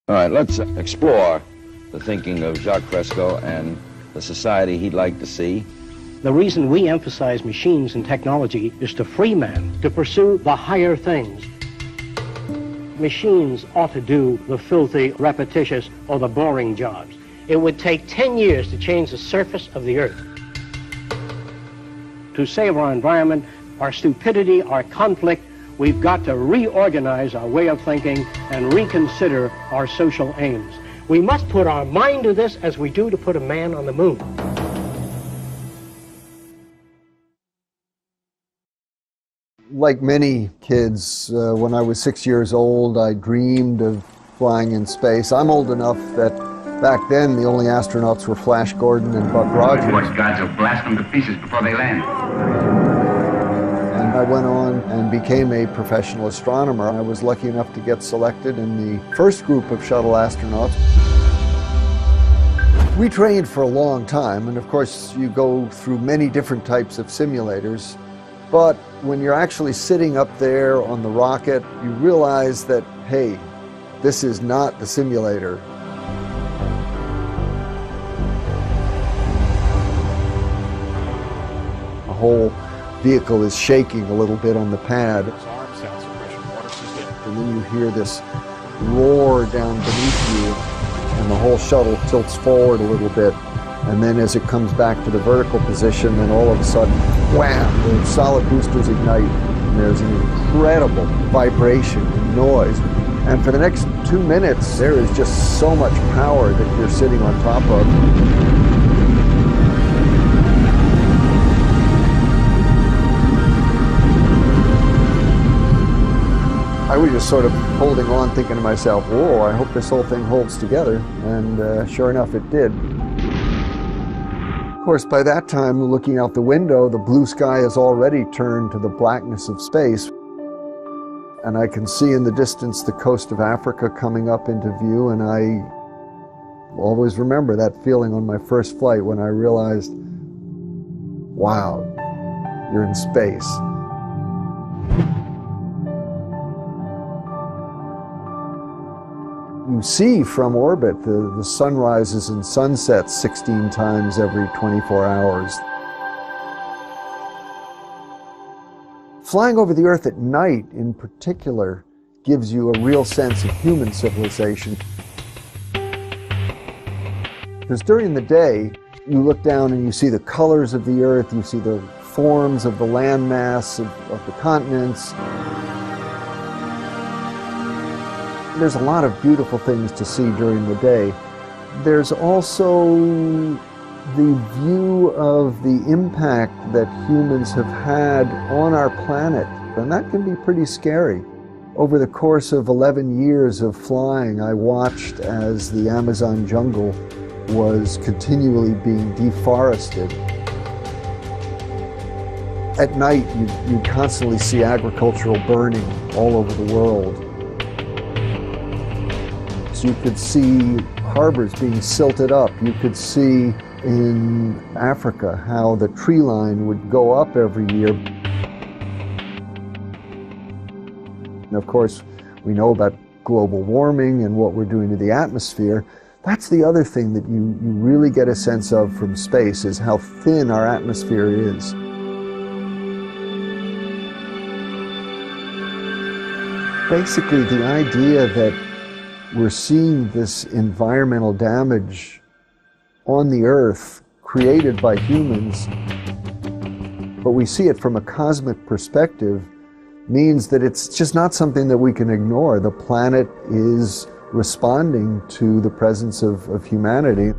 All right, let's explore the thinking of Jacques Fresco and the society he'd like to see. The reason we emphasize machines and technology is to free man to pursue the higher things. Machines ought to do the filthy, repetitious, or the boring jobs. It would take 10 years to change the surface of the earth. To save our environment, our stupidity, our conflict, we've got to reorganize our way of thinking and reconsider our social aims. We must put our mind to this as we do to put a man on the moon. Like many kids, when I was 6 years old, I dreamed of flying in space. I'm old enough that back then the only astronauts were Flash Gordon and Buck Rogers. Watch guards will blast them to pieces before they land. And I went on and became a professional astronomer. I was lucky enough to get selected in the first group of shuttle astronauts. We trained for a long time, and of course you go through many different types of simulators. But when you're actually sitting up there on the rocket, you realize that, hey, this is not the simulator. The whole vehicle is shaking a little bit on the pad. And then you hear this roar down beneath you, and the whole shuttle tilts forward a little bit. And then as it comes back to the vertical position, then all of a sudden, wham, the solid boosters ignite. And there's an incredible vibration and noise. And for the next 2 minutes, there is just so much power that you're sitting on top of. I was just sort of holding on, thinking to myself, whoa, I hope this whole thing holds together. And sure enough, it did. Of course, by that time, looking out the window, the blue sky has already turned to the blackness of space. And I can see in the distance the coast of Africa coming up into view, and I always remember that feeling on my first flight when I realized, wow, you're in space. You see from orbit the sunrises and sunsets 16 times every 24 hours. Flying over the Earth at night, in particular, gives you a real sense of human civilization. Because during the day, you look down and you see the colors of the Earth, you see the forms of the landmass of the continents. There's a lot of beautiful things to see during the day. There's also the view of the impact that humans have had on our planet, and that can be pretty scary. Over the course of 11 years of flying, I watched as the Amazon jungle was continually being deforested. At night, you constantly see agricultural burning all over the world. So you could see harbors being silted up. You could see in Africa how the tree line would go up every year. And of course, we know about global warming and what we're doing to the atmosphere. That's the other thing that you really get a sense of from space, is how thin our atmosphere is. Basically, the idea that we're seeing this environmental damage on the Earth created by humans, but we see it from a cosmic perspective, means that it's just not something that we can ignore. The planet is responding to the presence of humanity.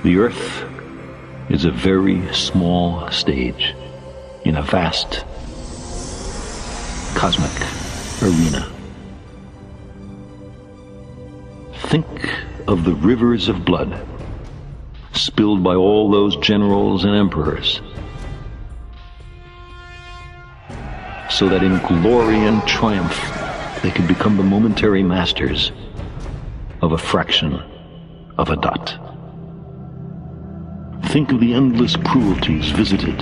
The Earth is a very small stage in a vast cosmic arena. Think of the rivers of blood spilled by all those generals and emperors, so that in glory and triumph they could become the momentary masters of a fraction of a dot. Think of the endless cruelties visited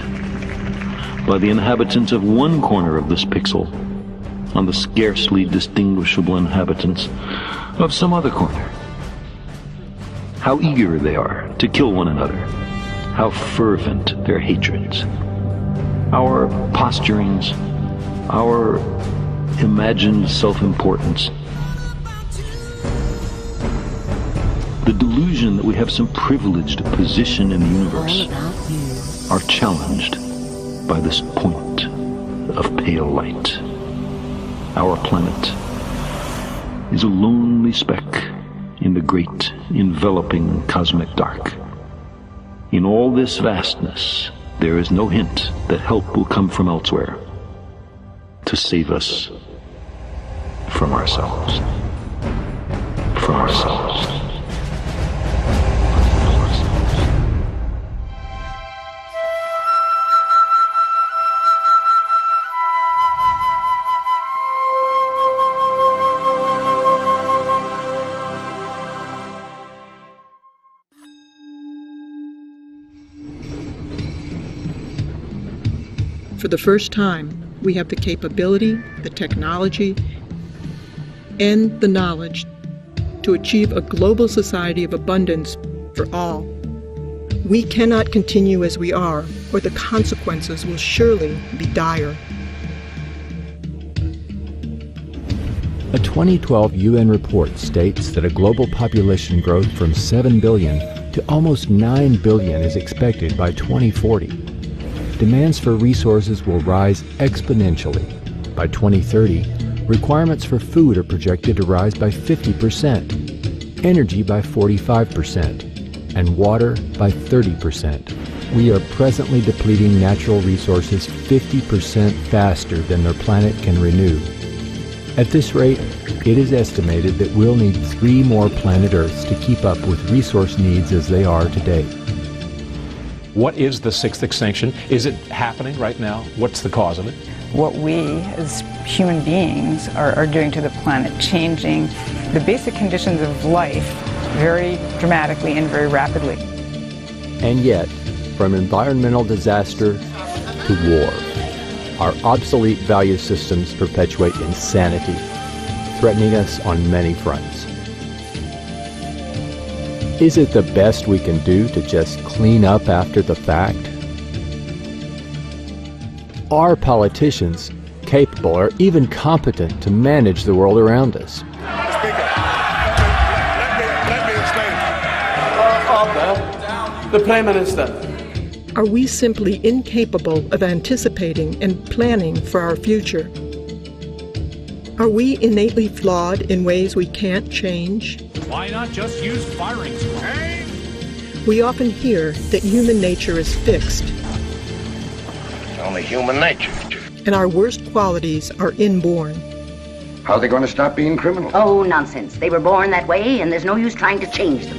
by the inhabitants of one corner of this pixel on the scarcely distinguishable inhabitants of some other corner. How eager they are to kill one another. How fervent their hatreds. Our posturings, our imagined self-importance. The delusion that we have some privileged position in the universe are challenged by this point of pale light. Our planet is a lonely speck in the great enveloping cosmic dark. In all this vastness, there is no hint that help will come from elsewhere to save us from ourselves. From ourselves. For the first time, we have the capability, the technology, and the knowledge to achieve a global society of abundance for all. We cannot continue as we are, or the consequences will surely be dire. A 2012 UN report states that a global population growth from 7 billion to almost 9 billion is expected by 2040. Demands for resources will rise exponentially. By 2030, requirements for food are projected to rise by 50%, energy by 45%, and water by 30%. We are presently depleting natural resources 50% faster than their planet can renew. At this rate, it is estimated that we'll need 3 more planet Earths to keep up with resource needs as they are today. What is the 6th extinction? Is it happening right now? What's the cause of it? What we as human beings are doing to the planet, changing the basic conditions of life very dramatically and very rapidly. And yet, from environmental disaster to war, our obsolete value systems perpetuate insanity, threatening us on many fronts. Is it the best we can do to just clean up after the fact? Are politicians capable or even competent to manage the world around us? Speaker, let me explain. The Prime Minister. Are we simply incapable of anticipating and planning for our future? Are we innately flawed in ways we can't change? Why not just use firing squad? We often hear that human nature is fixed. It's only human nature. And our worst qualities are inborn. How are they going to stop being criminals? Oh, nonsense. They were born that way, and there's no use trying to change them.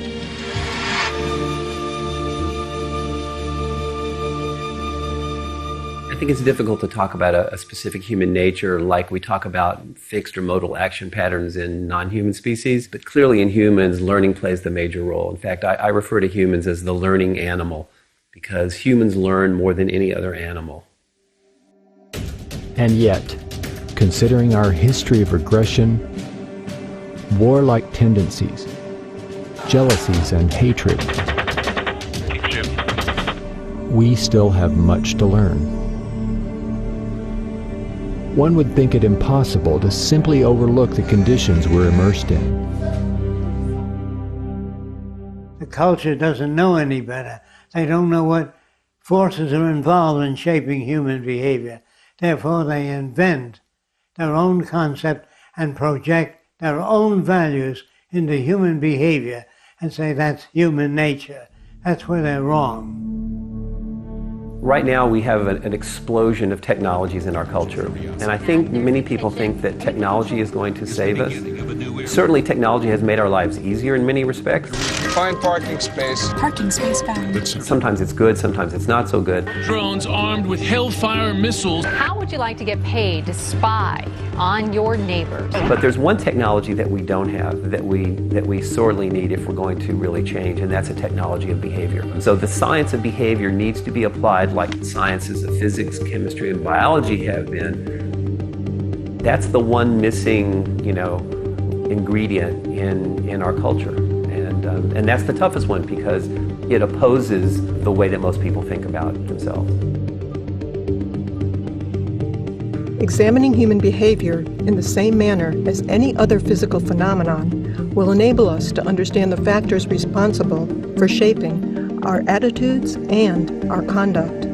I think it's difficult to talk about a specific human nature like we talk about fixed or modal action patterns in non-human species, but clearly in humans, learning plays the major role. In fact, I refer to humans as the learning animal because humans learn more than any other animal. And yet, considering our history of regression, warlike tendencies, jealousies, and hatred, we still have much to learn. One would think it impossible to simply overlook the conditions we're immersed in. The culture doesn't know any better. They don't know what forces are involved in shaping human behavior. Therefore, they invent their own concept and project their own values into human behavior and say that's human nature. That's where they're wrong. Right now we have an explosion of technologies in our culture, and I think many people think that technology is going to save us. Certainly technology has made our lives easier in many respects. Find parking space. Parking space found. Sometimes it's good, sometimes it's not so good. Drones armed with Hellfire missiles. How would you like to get paid to spy on your neighbors. But there's one technology that we don't have that we sorely need if we're going to really change, and that's a technology of behavior. And so the science of behavior needs to be applied like the sciences of physics, chemistry, and biology have been. That's the one missing, ingredient in our culture. And that's the toughest one because it opposes the way that most people think about themselves. Examining human behavior in the same manner as any other physical phenomenon will enable us to understand the factors responsible for shaping our attitudes and our conduct.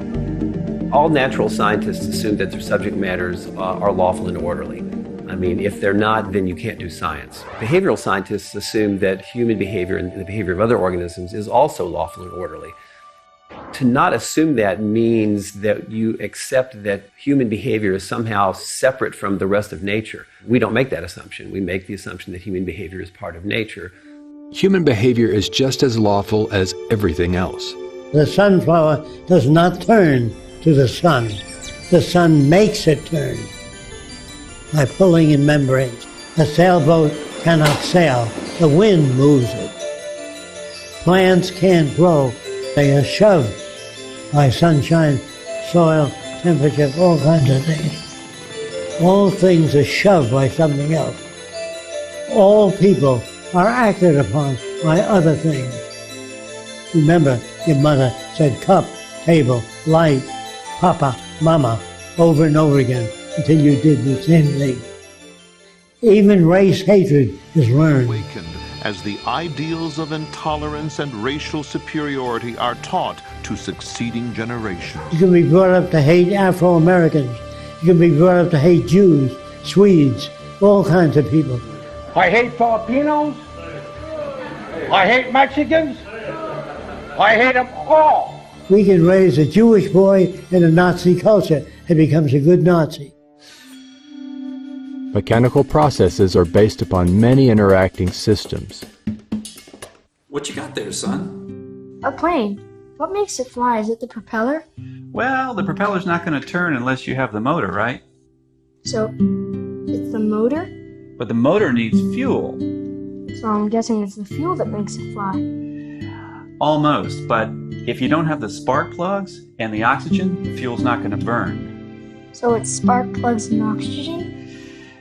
All natural scientists assume that their subject matters are lawful and orderly. I mean, if they're not, then you can't do science. Behavioral scientists assume that human behavior and the behavior of other organisms is also lawful and orderly. To not assume that means that you accept that human behavior is somehow separate from the rest of nature. We don't make that assumption. We make the assumption that human behavior is part of nature. Human behavior is just as lawful as everything else. The sunflower does not turn to the sun. The sun makes it turn by pulling in membranes. A sailboat cannot sail. The wind moves it. Plants can't grow. They are shoved by sunshine, soil, temperature, all kinds of things. All things are shoved by something else. All people are acted upon by other things. Remember, your mother said cup, table, light, papa, mama, over and over again until you did the same thing. Even race hatred is learned. As the ideals of intolerance and racial superiority are taught to succeeding generations. You can be brought up to hate Afro-Americans. You can be brought up to hate Jews, Swedes, all kinds of people. I hate Filipinos. I hate Mexicans. I hate them all. We can raise a Jewish boy in a Nazi culture and becomes a good Nazi. Mechanical processes are based upon many interacting systems. What you got there, son? A plane. What makes it fly? Is it the propeller? Well, the propeller's not going to turn unless you have the motor, right? So, it's the motor? But the motor needs fuel. So I'm guessing it's the fuel that makes it fly. Almost, but if you don't have the spark plugs and the oxygen, the fuel's not going to burn. So it's spark plugs and oxygen?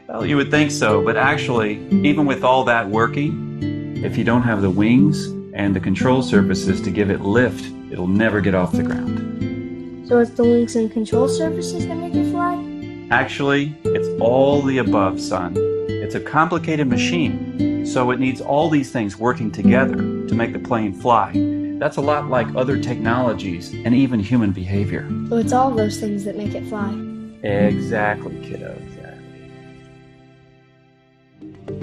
Well, you would think so, but actually, even with all that working, if you don't have the wings and the control surfaces to give it lift, it'll never get off the ground. So it's the wings and control surfaces that make it fly? Actually, it's all the above, son. It's a complicated machine, so it needs all these things working together to make the plane fly. That's a lot like other technologies and even human behavior. So it's all those things that make it fly? Exactly, kiddo, exactly.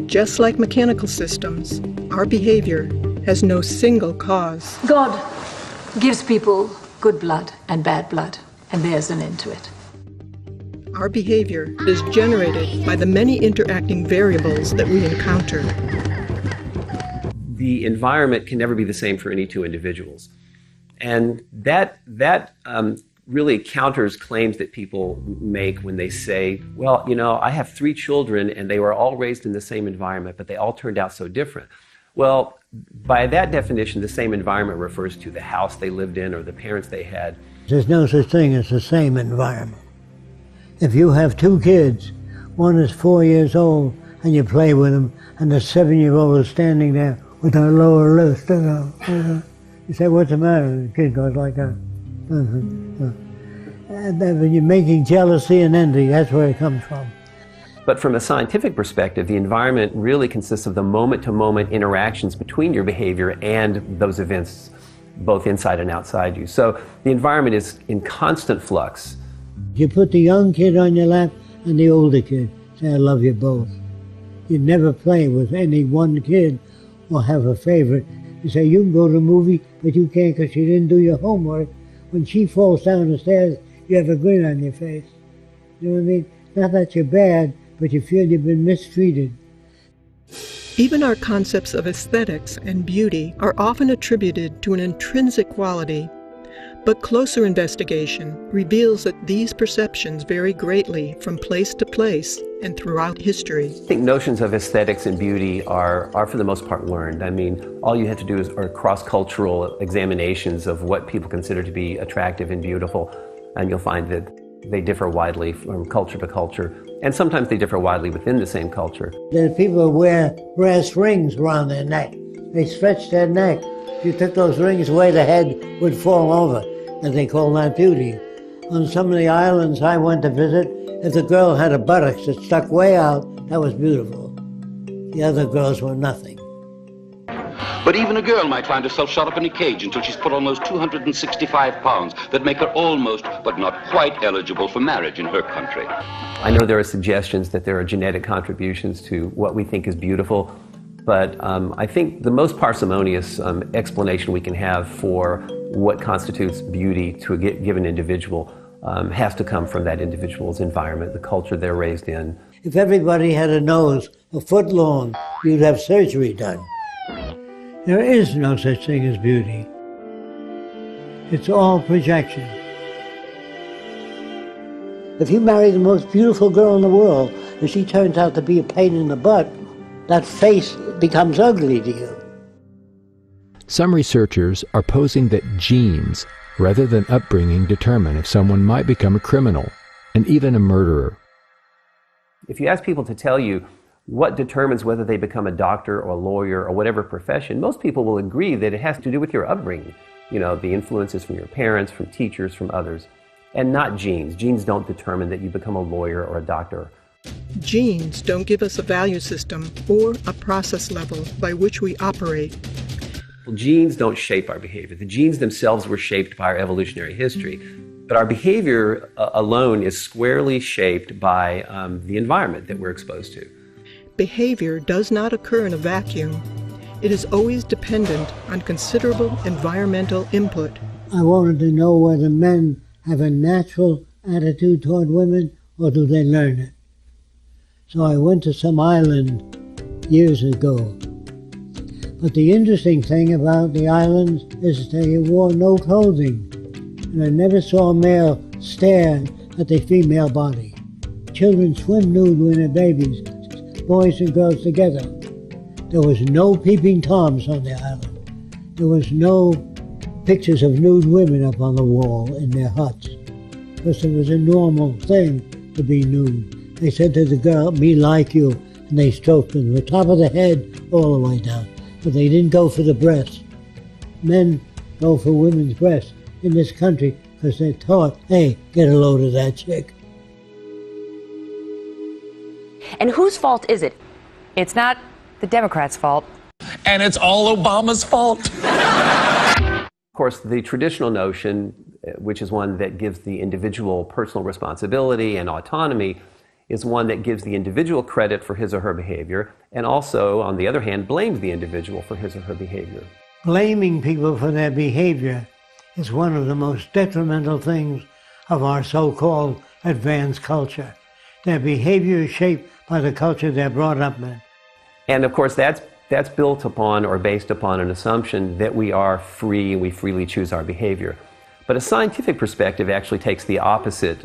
Just like mechanical systems, our behavior has no single cause. God gives people good blood and bad blood, and there's an end to it. Our behavior is generated by the many interacting variables that we encounter. The environment can never be the same for any two individuals. And that really counters claims that people make when they say, well, I have 3 children and they were all raised in the same environment, but they all turned out so different. Well, by that definition, the same environment refers to the house they lived in or the parents they had. There's no such thing as the same environment. If you have 2 kids, one is 4 years old and you play with them, and the 7-year-old is standing there with her lower lip. You say, what's the matter? The kid goes like that. And then when you're making jealousy and envy, that's where it comes from. But from a scientific perspective, the environment really consists of the moment-to-moment interactions between your behavior and those events, both inside and outside you. So the environment is in constant flux. You put the young kid on your lap and the older kid. Say, I love you both. You never play with any one kid or have a favorite. You say, you can go to a movie, but you can't because you didn't do your homework. When she falls down the stairs, you have a grin on your face. You know what I mean? Not that you're bad, but you feel you've been mistreated. Even our concepts of aesthetics and beauty are often attributed to an intrinsic quality, but closer investigation reveals that these perceptions vary greatly from place to place and throughout history. I think notions of aesthetics and beauty are for the most part learned. I mean, all you have to do are cross-cultural examinations of what people consider to be attractive and beautiful, and you'll find that they differ widely from culture to culture, and sometimes they differ widely within the same culture. There's people who wear brass rings around their neck. They stretch their neck. If you took those rings away, the head would fall over, and they call that beauty. On some of the islands I went to visit, if the girl had a buttocks that stuck way out, that was beautiful. The other girls were nothing. But even a girl might find herself shut up in a cage until she's put on those 265 pounds that make her almost, but not quite eligible for marriage in her country. I know there are suggestions that there are genetic contributions to what we think is beautiful, but I think the most parsimonious explanation we can have for what constitutes beauty to a given individual has to come from that individual's environment, the culture they're raised in. If everybody had a nose a foot long, you'd have surgery done. There is no such thing as beauty. It's all projection. If you marry the most beautiful girl in the world, and she turns out to be a pain in the butt, that face becomes ugly to you. Some researchers are posing that genes, rather than upbringing, determine if someone might become a criminal and even a murderer. If you ask people to tell you what determines whether they become a doctor or a lawyer or whatever profession, most people will agree that it has to do with your upbringing. You know, the influences from your parents, from teachers, from others, and not genes. Genes don't determine that you become a lawyer or a doctor. Genes don't give us a value system or a process level by which we operate. Well, genes don't shape our behavior. The genes themselves were shaped by our evolutionary history. But our behavior alone is squarely shaped by the environment that we're exposed to. Behavior does not occur in a vacuum. It is always dependent on considerable environmental input. I wanted to know whether men have a natural attitude toward women or do they learn it. So I went to some island years ago. But the interesting thing about the islands is they wore no clothing. And I never saw a male stare at the female body. Children swim nude when they're babies, boys and girls together. There was no peeping toms on the island. There was no pictures of nude women up on the wall in their huts, because it was a normal thing to be nude. They said to the girl, "Me like you," and they stroked them from the top of the head all the way down. But they didn't go for the breasts. Men go for women's breasts in this country because they're taught, hey, get a load of that chick. And whose fault is it? It's not the Democrats' fault. And it's all Obama's fault. Of course, the traditional notion, which is one that gives the individual personal responsibility and autonomy, is one that gives the individual credit for his or her behavior, and also, on the other hand, blames the individual for his or her behavior. Blaming people for their behavior is one of the most detrimental things of our so-called advanced culture. Their behavior is shaped by the culture they're brought up in. And of course, that's built upon or based upon an assumption that we are free and we freely choose our behavior. But a scientific perspective actually takes the opposite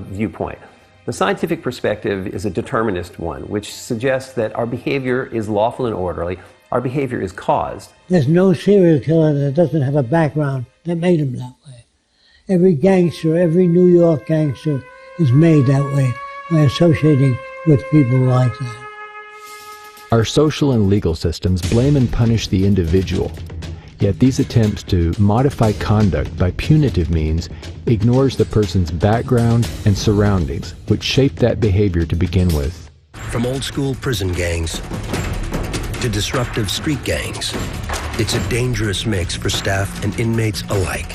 viewpoint. The scientific perspective is a determinist one, which suggests that our behavior is lawful and orderly. Our behavior is caused. There's no serial killer that doesn't have a background that made him that way. Every gangster, every New York gangster is made that way by associating with people like that. Our social and legal systems blame and punish the individual. Yet these attempts to modify conduct by punitive means ignores the person's background and surroundings, which shape that behavior to begin with. From old-school prison gangs to disruptive street gangs, it's a dangerous mix for staff and inmates alike.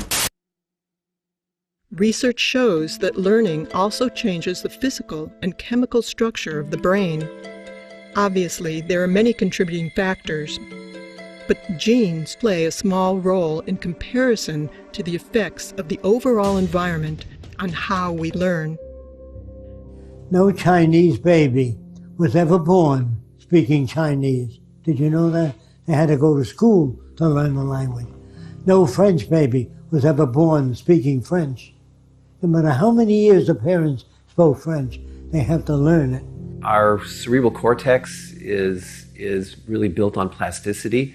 Research shows that learning also changes the physical and chemical structure of the brain. Obviously, there are many contributing factors, but genes play a small role in comparison to the effects of the overall environment on how we learn. No Chinese baby was ever born speaking Chinese. Did you know that? They had to go to school to learn the language. No French baby was ever born speaking French. No matter how many years the parents spoke French, they have to learn it. Our cerebral cortex is really built on plasticity.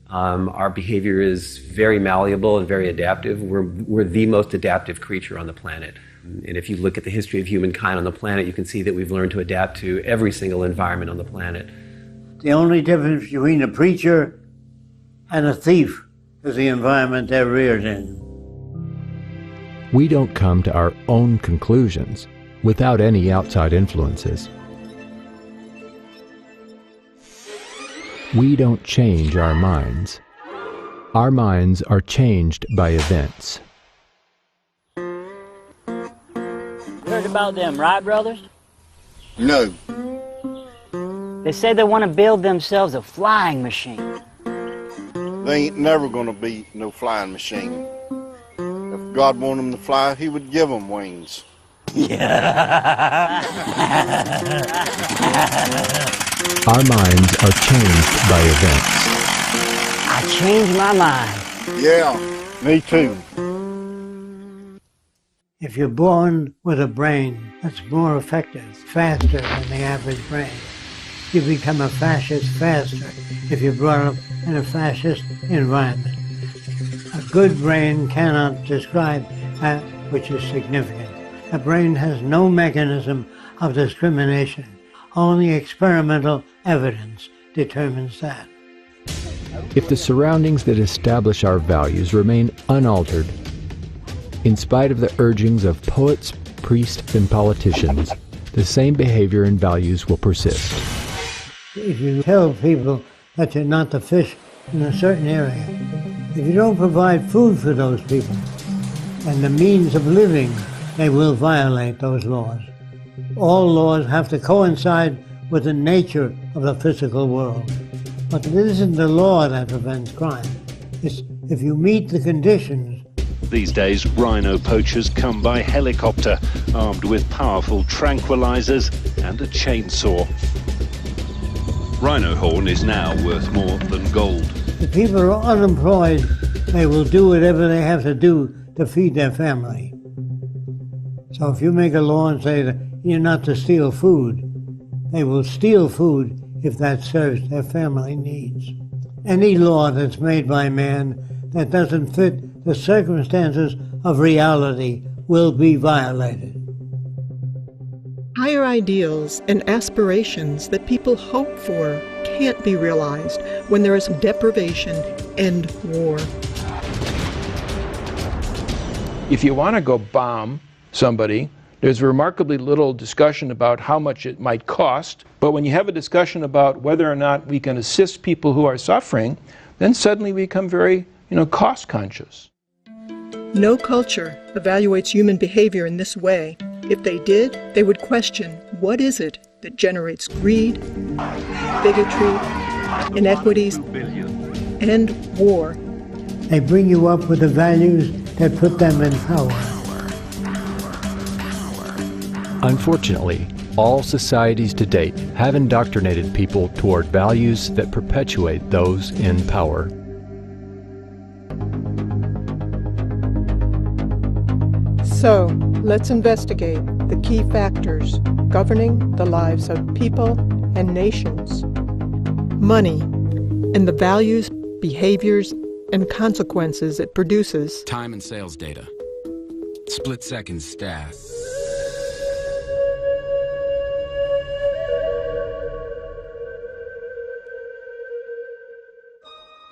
Our behavior is very malleable and very adaptive. We're the most adaptive creature on the planet. And if you look at the history of humankind on the planet, you can see that we've learned to adapt to every single environment on the planet. The only difference between a preacher and a thief is the environment they're reared in. We don't come to our own conclusions without any outside influences. We don't change our minds. Our minds are changed by events. Heard about them Wright brothers? No. They say they want to build themselves a flying machine. They ain't never gonna be no flying machine. If God wanted them to fly, he would give them wings. Yeah. Our minds are changed by events. I changed my mind. Yeah, me too. If you're born with a brain that's more effective, faster than the average brain, you become a fascist faster if you're brought up in a fascist environment. A good brain cannot describe that which is significant. A brain has no mechanism of discrimination. Only experimental evidence determines that. If the surroundings that establish our values remain unaltered, in spite of the urgings of poets, priests, and politicians, the same behavior and values will persist. If you tell people that you're not to fish in a certain area, if you don't provide food for those people and the means of living, they will violate those laws. All laws have to coincide with the nature of the physical world. But it isn't the law that prevents crime. It's if you meet the conditions. These days, rhino poachers come by helicopter, armed with powerful tranquilizers and a chainsaw. Rhino horn is now worth more than gold. If people are unemployed, they will do whatever they have to do to feed their family. So if you make a law and say that you're not to steal food, they will steal food if that serves their family needs. Any law that's made by man that doesn't fit the circumstances of reality will be violated. Higher ideals and aspirations that people hope for can't be realized when there is deprivation and war. If you want to go bomb somebody, there's remarkably little discussion about how much it might cost, but when you have a discussion about whether or not we can assist people who are suffering, then suddenly we become very, cost conscious. No culture evaluates human behavior in this way. If they did, they would question what is it that generates greed, bigotry, inequities, and war. They bring you up with the values that put them in power. Unfortunately, all societies to date have indoctrinated people toward values that perpetuate those in power. So, let's investigate the key factors governing the lives of people and nations. Money and the values, behaviors, and consequences it produces. Time and sales data. Split-second stats.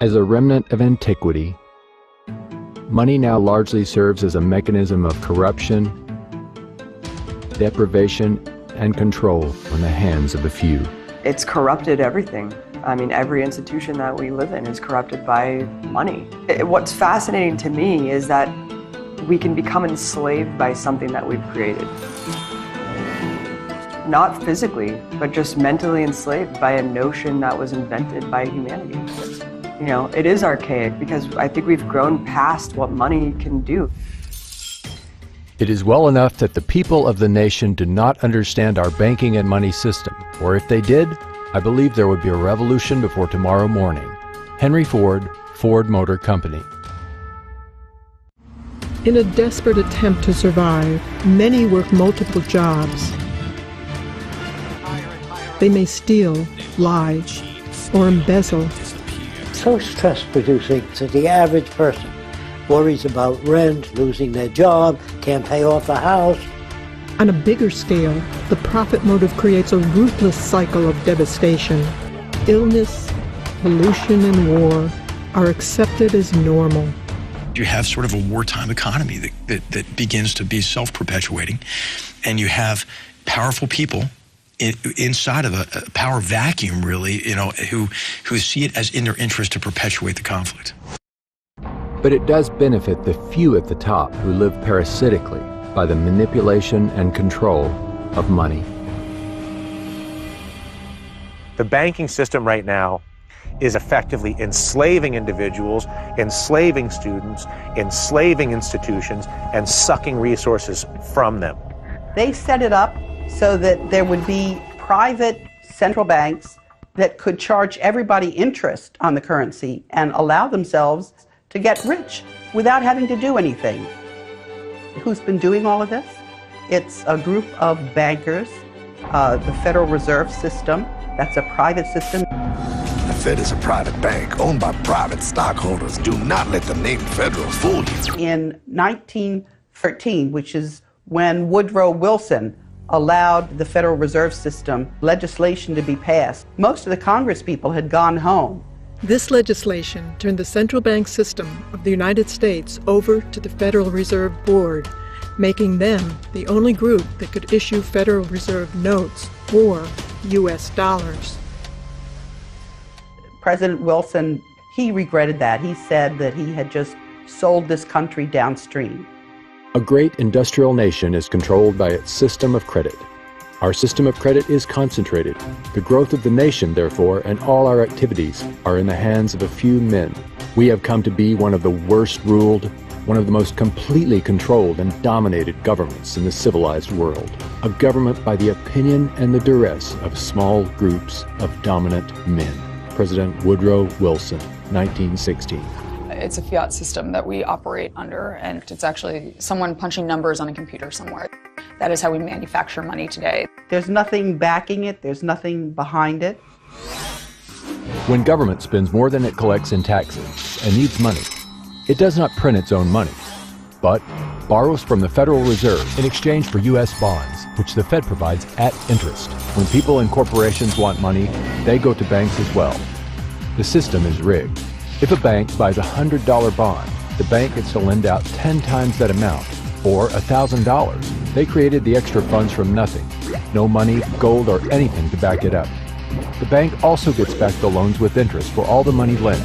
As a remnant of antiquity, money now largely serves as a mechanism of corruption, deprivation, and control in the hands of a few. It's corrupted everything. I mean, every institution that we live in is corrupted by money. What's fascinating to me is that we can become enslaved by something that we've created. Not physically, but just mentally enslaved by a notion that was invented by humanity. It is archaic because I think we've grown past what money can do. It is well enough that the people of the nation do not understand our banking and money system, or if they did, I believe there would be a revolution before tomorrow morning. Henry Ford, Ford Motor Company. In a desperate attempt to survive, many work multiple jobs. They may steal, lie, or embezzle. So stress-producing that the average person worries about rent, losing their job, can't pay off a house. On a bigger scale, the profit motive creates a ruthless cycle of devastation. Illness, pollution, and war are accepted as normal. You have sort of a wartime economy that begins to be self-perpetuating, and you have powerful people inside of a power vacuum, really, who see it as in their interest to perpetuate the conflict. But it does benefit the few at the top who live parasitically by the manipulation and control of money. The banking system right now is effectively enslaving individuals, enslaving students, enslaving institutions, and sucking resources from them. They set it up so that there would be private central banks that could charge everybody interest on the currency and allow themselves to get rich without having to do anything. Who's been doing all of this? It's a group of bankers, the Federal Reserve System. That's a private system. The Fed is a private bank owned by private stockholders. Do not let the name Federal fool you. In 1913, which is when Woodrow Wilson allowed the Federal Reserve System legislation to be passed, most of the Congress people had gone home. This legislation turned the central bank system of the United States over to the Federal Reserve Board, making them the only group that could issue Federal Reserve notes or U.S. dollars. President Wilson, he regretted that. He said that he had just sold this country downstream. A great industrial nation is controlled by its system of credit. Our system of credit is concentrated. The growth of the nation, therefore, and all our activities are in the hands of a few men. We have come to be one of the worst ruled, one of the most completely controlled and dominated governments in the civilized world. A government by the opinion and the duress of small groups of dominant men. President Woodrow Wilson, 1916. It's a fiat system that we operate under, and it's actually someone punching numbers on a computer somewhere. That is how we manufacture money today. There's nothing backing it, there's nothing behind it. When government spends more than it collects in taxes and needs money, it does not print its own money, but borrows from the Federal Reserve in exchange for U.S. bonds, which the Fed provides at interest. When people and corporations want money, they go to banks as well. The system is rigged. If a bank buys a $100 bond, the bank gets to lend out 10 times that amount, or $1,000. They created the extra funds from nothing. No money, gold, or anything to back it up. The bank also gets back the loans with interest for all the money lent.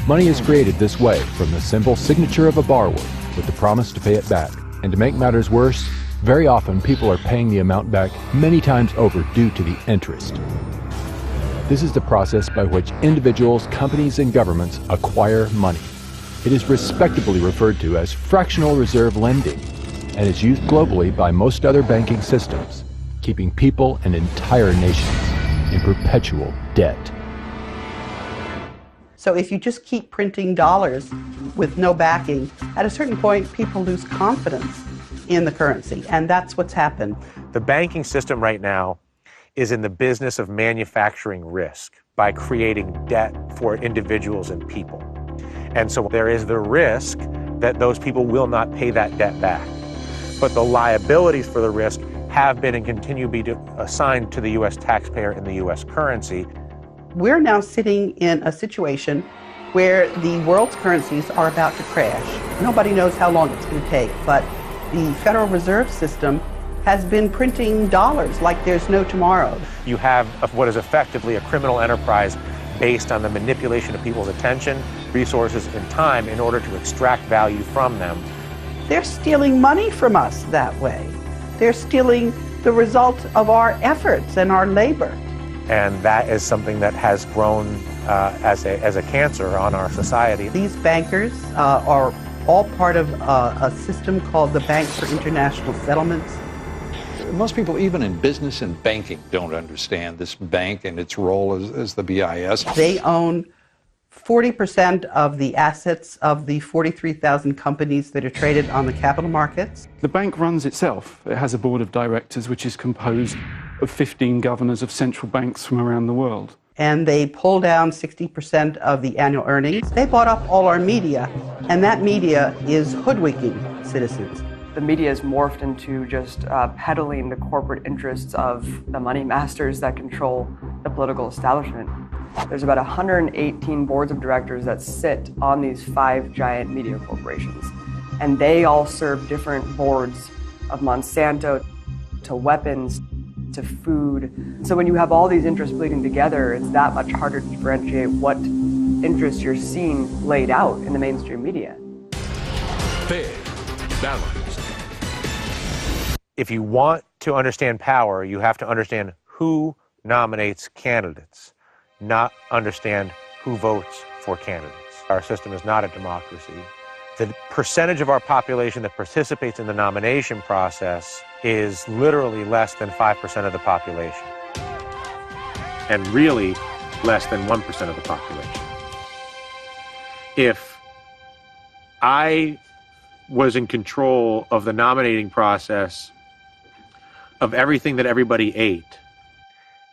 Money is created this way from the simple signature of a borrower with the promise to pay it back. And to make matters worse, very often people are paying the amount back many times over due to the interest. This is the process by which individuals, companies, and governments acquire money. It is respectably referred to as fractional reserve lending and is used globally by most other banking systems, keeping people and entire nations in perpetual debt. So if you just keep printing dollars with no backing, at a certain point people lose confidence in the currency, and that's what's happened. The banking system right now is in the business of manufacturing risk by creating debt for individuals and people. And so there is the risk that those people will not pay that debt back. But the liabilities for the risk have been and continue to be assigned to the U.S. taxpayer in the U.S. currency. We're now sitting in a situation where the world's currencies are about to crash. Nobody knows how long it's going to take, but the Federal Reserve System has been printing dollars like there's no tomorrow. You have what is effectively a criminal enterprise based on the manipulation of people's attention, resources, and time in order to extract value from them. They're stealing money from us that way. They're stealing the result of our efforts and our labor. And that is something that has grown as a cancer on our society. These bankers are all part of a system called the Bank for International Settlements. Most people, even in business and banking, don't understand this bank and its role as the BIS. They own 40% of the assets of the 43,000 companies that are traded on the capital markets. The bank runs itself. It has a board of directors which is composed of 15 governors of central banks from around the world. And they pull down 60% of the annual earnings. They bought up all our media, and that media is hoodwinking citizens. The media has morphed into just peddling the corporate interests of the money masters that control the political establishment. There's about 118 boards of directors that sit on these 5 giant media corporations. And they all serve different boards of Monsanto to weapons to food. So when you have all these interests bleeding together, it's that much harder to differentiate what interests you're seeing laid out in the mainstream media. Fair, balanced. If you want to understand power, you have to understand who nominates candidates, not understand who votes for candidates. Our system is not a democracy. The percentage of our population that participates in the nomination process is literally less than 5% of the population, and really less than 1% of the population. If I was in control of the nominating process of everything that everybody ate,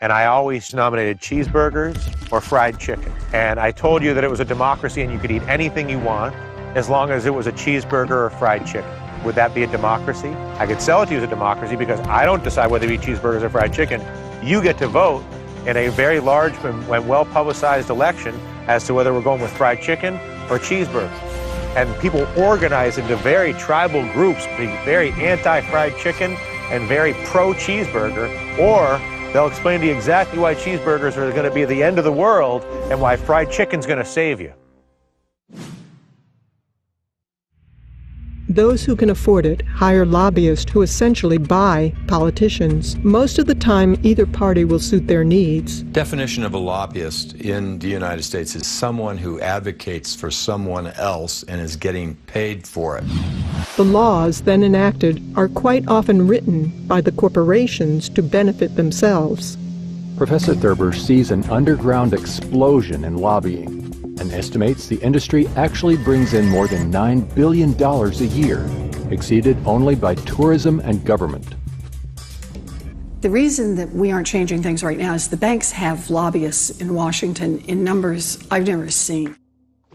and I always nominated cheeseburgers or fried chicken, and I told you that it was a democracy and you could eat anything you want as long as it was a cheeseburger or fried chicken, would that be a democracy? I could sell it to you as a democracy because I don't decide whether to eat cheeseburgers or fried chicken. You get to vote in a very large and well-publicized election as to whether we're going with fried chicken or cheeseburger. And people organize into very tribal groups, being very anti-fried chicken and very pro-cheeseburger, or they'll explain to you exactly why cheeseburgers are going to be the end of the world and why fried chicken's going to save you. Those who can afford it hire lobbyists who essentially buy politicians. Most of the time, either party will suit their needs. Definition of a lobbyist in the United States is someone who advocates for someone else and is getting paid for it. The laws then enacted are quite often written by the corporations to benefit themselves. Professor Thurber sees an underground explosion in lobbying and estimates the industry actually brings in more than $9 billion a year, exceeded only by tourism and government. The reason that we aren't changing things right now is the banks have lobbyists in Washington in numbers I've never seen.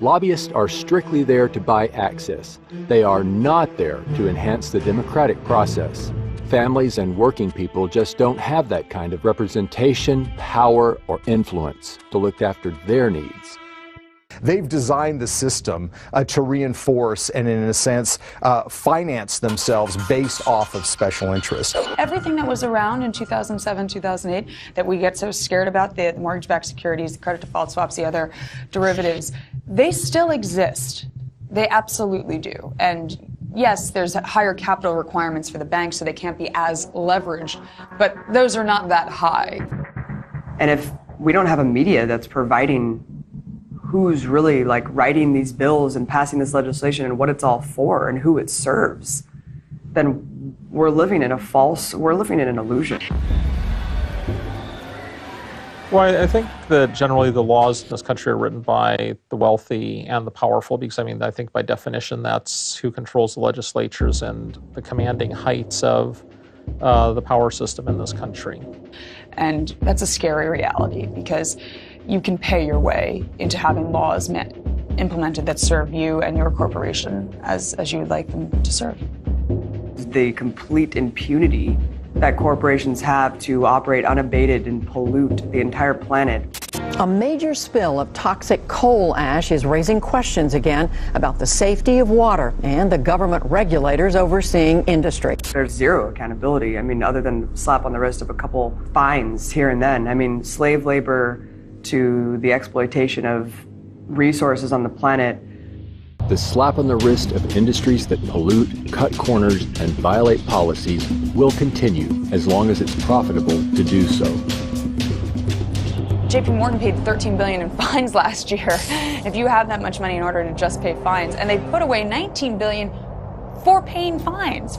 Lobbyists are strictly there to buy access. They are not there to enhance the democratic process. Families and working people just don't have that kind of representation, power, or influence to look after their needs. They've designed the system to reinforce and, in a sense, finance themselves based off of special interest. Everything that was around in 2007, 2008 that we get so scared about, the mortgage-backed securities, the credit default swaps, the other derivatives, they still exist. They absolutely do. And yes, there's higher capital requirements for the banks, so they can't be as leveraged, but those are not that high. And if we don't have a media that's providing who's really like writing these bills and passing this legislation and what it's all for and who it serves, then we're living in an illusion. Well, I think that generally the laws in this country are written by the wealthy and the powerful, because I think by definition that's who controls the legislatures and the commanding heights of the power system in this country. And that's a scary reality, because you can pay your way into having laws implemented that serve you and your corporation as you would like them to serve. The complete impunity that corporations have to operate unabated and pollute the entire planet. A major spill of toxic coal ash is raising questions again about the safety of water and the government regulators overseeing industry. There's zero accountability. Other than slap on the wrist of a couple fines here and then. Slave labor to the exploitation of resources on the planet. The slap on the wrist of industries that pollute, cut corners, and violate policies will continue as long as it's profitable to do so. JP Morgan paid $13 billion in fines last year. If you have that much money in order to just pay fines, and they put away $19 billion for paying fines.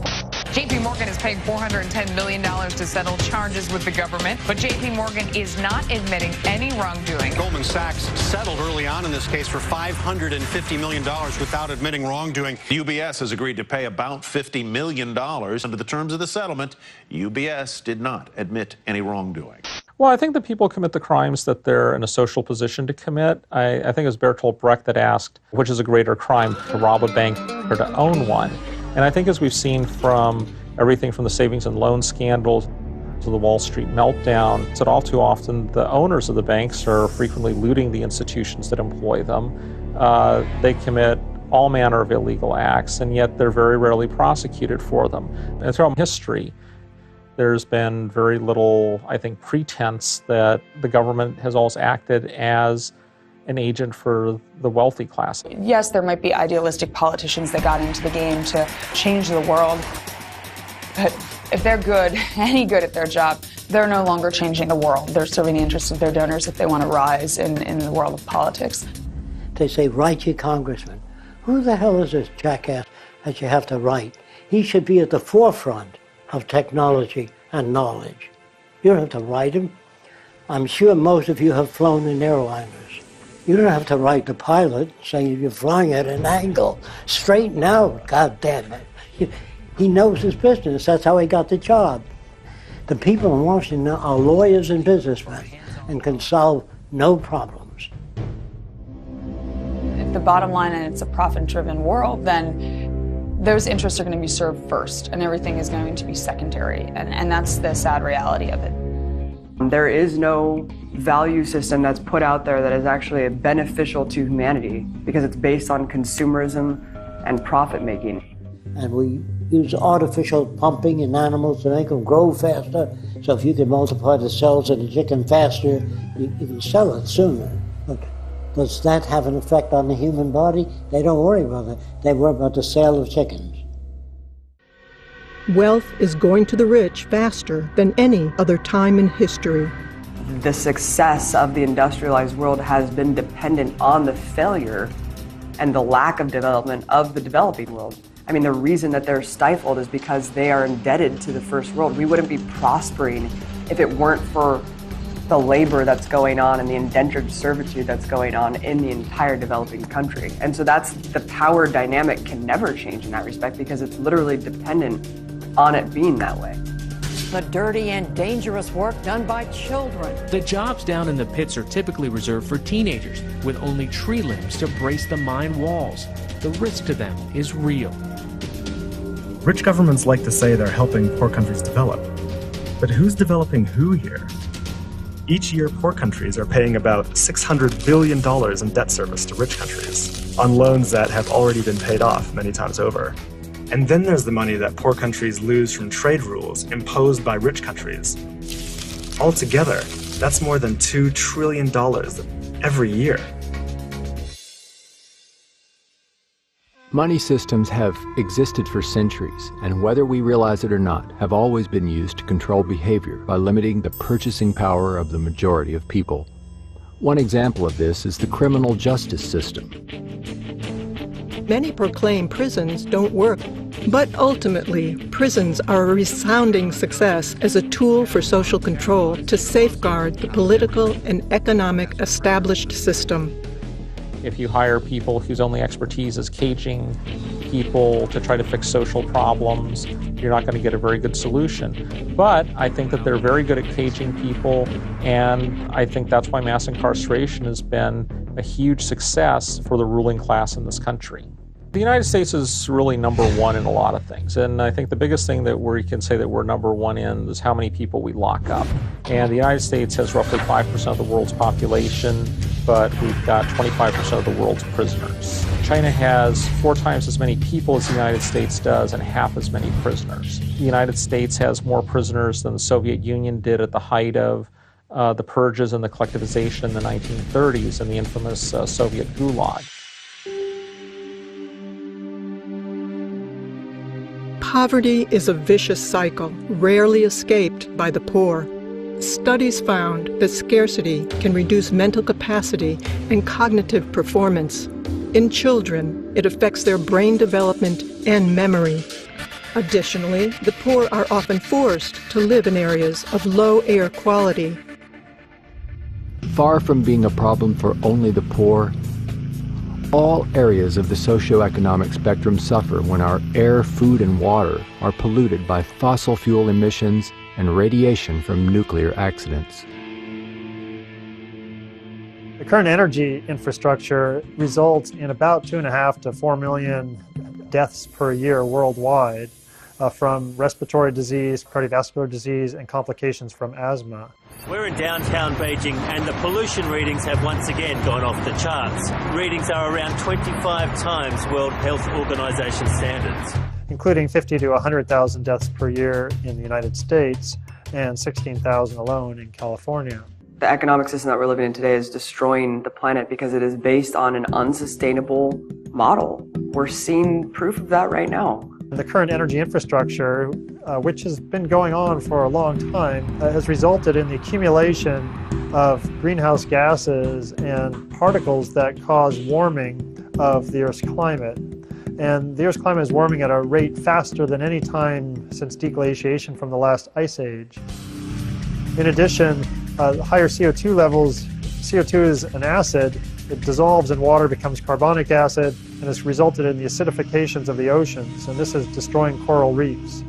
JP Morgan is paying $410 million to settle charges with the government, but JP Morgan is not admitting any wrongdoing. Goldman Sachs settled early on in this case for $550 million without admitting wrongdoing. UBS has agreed to pay about $50 million. Under the terms of the settlement, UBS did not admit any wrongdoing. Well, I think that people commit the crimes that they're in a social position to commit. I think it was Bertolt Brecht that asked, which is a greater crime, to rob a bank or to own one? And I think as we've seen from everything from the savings and loan scandals to the Wall Street meltdown, that all too often the owners of the banks are frequently looting the institutions that employ them. They commit all manner of illegal acts, and yet they're very rarely prosecuted for them. And throughout history, there's been very little, I think, pretense that the government has always acted as an agent for the wealthy class. Yes, there might be idealistic politicians that got into the game to change the world, but if they're good, any good at their job, they're no longer changing the world. They're serving the interests of their donors if they want to rise in the world of politics. They say, write your congressman. Who the hell is this jackass that you have to write? He should be at the forefront of technology and knowledge. You don't have to write him. I'm sure most of you have flown in airliners. You don't have to write the pilot saying you're flying at an angle. Straighten out, God damn it. He knows his business. That's how he got the job. The people in Washington are lawyers and businessmen and can solve no problems. If the bottom line and it's a profit-driven world, then those interests are going to be served first, and everything is going to be secondary, and that's the sad reality of it. There is no value system that's put out there that is actually beneficial to humanity because it's based on consumerism and profit making. And we use artificial pumping in animals to make them grow faster, so if you can multiply the cells of the chicken faster, you can sell it sooner. But does that have an effect on the human body? They don't worry about it. They worry about the sale of chickens. Wealth is going to the rich faster than any other time in history. The success of the industrialized world has been dependent on the failure and the lack of development of the developing world. I mean, the reason that they're stifled is because they are indebted to the first world. We wouldn't be prospering if it weren't for the labor that's going on and the indentured servitude that's going on in the entire developing country. And so that's the power dynamic can never change in that respect because it's literally dependent on it being that way. The dirty and dangerous work done by children. The jobs down in the pits are typically reserved for teenagers with only tree limbs to brace the mine walls. The risk to them is real. Rich governments like to say they're helping poor countries develop. But who's developing who here? Each year, poor countries are paying about $600 billion in debt service to rich countries on loans that have already been paid off many times over. And then there's the money that poor countries lose from trade rules imposed by rich countries. Altogether, that's more than $2 trillion every year. Money systems have existed for centuries, and whether we realize it or not, have always been used to control behavior by limiting the purchasing power of the majority of people. One example of this is the criminal justice system. Many proclaim prisons don't work, but ultimately, prisons are a resounding success as a tool for social control to safeguard the political and economic established system. If you hire people whose only expertise is caging people to try to fix social problems, you're not going to get a very good solution. But I think that they're very good at caging people, and I think that's why mass incarceration has been a huge success for the ruling class in this country. The United States is really number one in a lot of things, and I think the biggest thing that we can say that we're number one in is how many people we lock up. And the United States has roughly 5% of the world's population, but we've got 25% of the world's prisoners. China has 4 times as many people as the United States does and half as many prisoners. The United States has more prisoners than the Soviet Union did at the height of the purges and the collectivization in the 1930s and the infamous Soviet Gulag. Poverty is a vicious cycle, rarely escaped by the poor. Studies found that scarcity can reduce mental capacity and cognitive performance. In children, it affects their brain development and memory. Additionally, the poor are often forced to live in areas of low air quality. Far from being a problem for only the poor, all areas of the socioeconomic spectrum suffer when our air, food, and water are polluted by fossil fuel emissions and radiation from nuclear accidents. The current energy infrastructure results in about 2.5 to 4 million deaths per year worldwide from respiratory disease, cardiovascular disease, and complications from asthma. We're in downtown Beijing and the pollution readings have once again gone off the charts. Readings are around 25 times World Health Organization standards. Including 50 to 100,000 deaths per year in the United States and 16,000 alone in California. The economic system that we're living in today is destroying the planet because it is based on an unsustainable model. We're seeing proof of that right now. The current energy infrastructure, which has been going on for a long time, has resulted in the accumulation of greenhouse gases and particles that cause warming of the Earth's climate. And the Earth's climate is warming at a rate faster than any time since deglaciation from the last ice age. In addition, higher CO2 levels, CO2 is an acid, it dissolves in water, becomes carbonic acid, and has resulted in the acidifications of the oceans, and this is destroying coral reefs.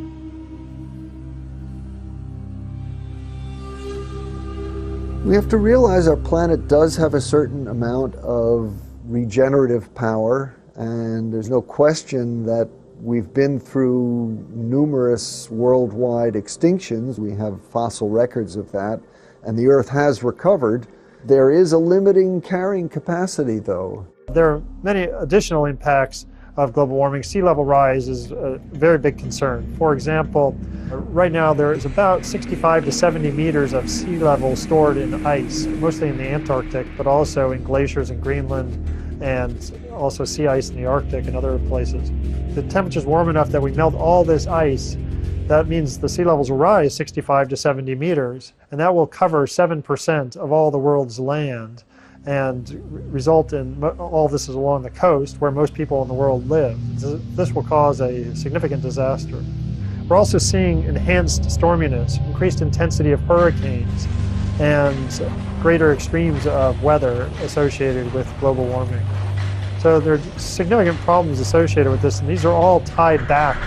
We have to realize our planet does have a certain amount of regenerative power, and there's no question that we've been through numerous worldwide extinctions. We have fossil records of that, and the Earth has recovered. There is a limiting carrying capacity, though. There are many additional impacts of global warming. Sea level rise is a very big concern. For example, right now there is about 65 to 70 meters of sea level stored in ice, mostly in the Antarctic, but also in glaciers in Greenland and also sea ice in the Arctic and other places. The temperature's warm enough that we melt all this ice. That means the sea levels will rise 65 to 70 meters, and that will cover 7% of all the world's land and result in all this is along the coast where most people in the world live. This will cause a significant disaster. We're also seeing enhanced storminess, increased intensity of hurricanes, and greater extremes of weather associated with global warming. So there are significant problems associated with this, and these are all tied back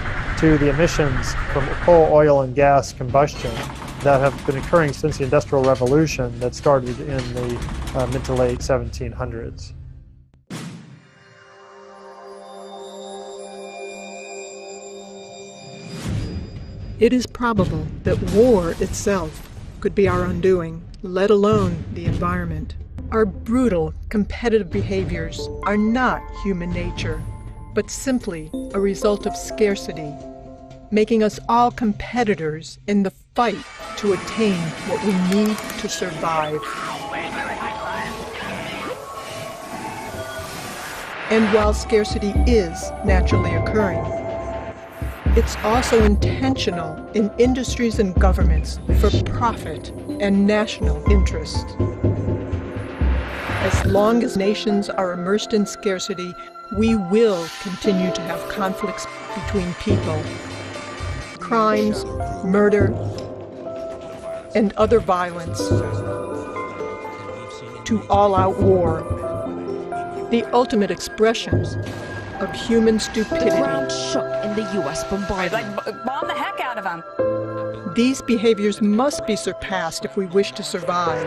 to the emissions from coal, oil, and gas combustion that have been occurring since the Industrial Revolution that started in the mid to late 1700s. It is probable that war itself could be our undoing, let alone the environment. Our brutal, competitive behaviors are not human nature, but simply a result of scarcity, making us all competitors in the fight to attain what we need to survive. And while scarcity is naturally occurring, it's also intentional in industries and governments for profit and national interest. As long as nations are immersed in scarcity, we will continue to have conflicts between people. Crimes, murder, and other violence, to all-out war, the ultimate expressions of human stupidity. The ground shook in the U.S. bombardment. Bomb the heck out of them. These behaviors must be surpassed if we wish to survive.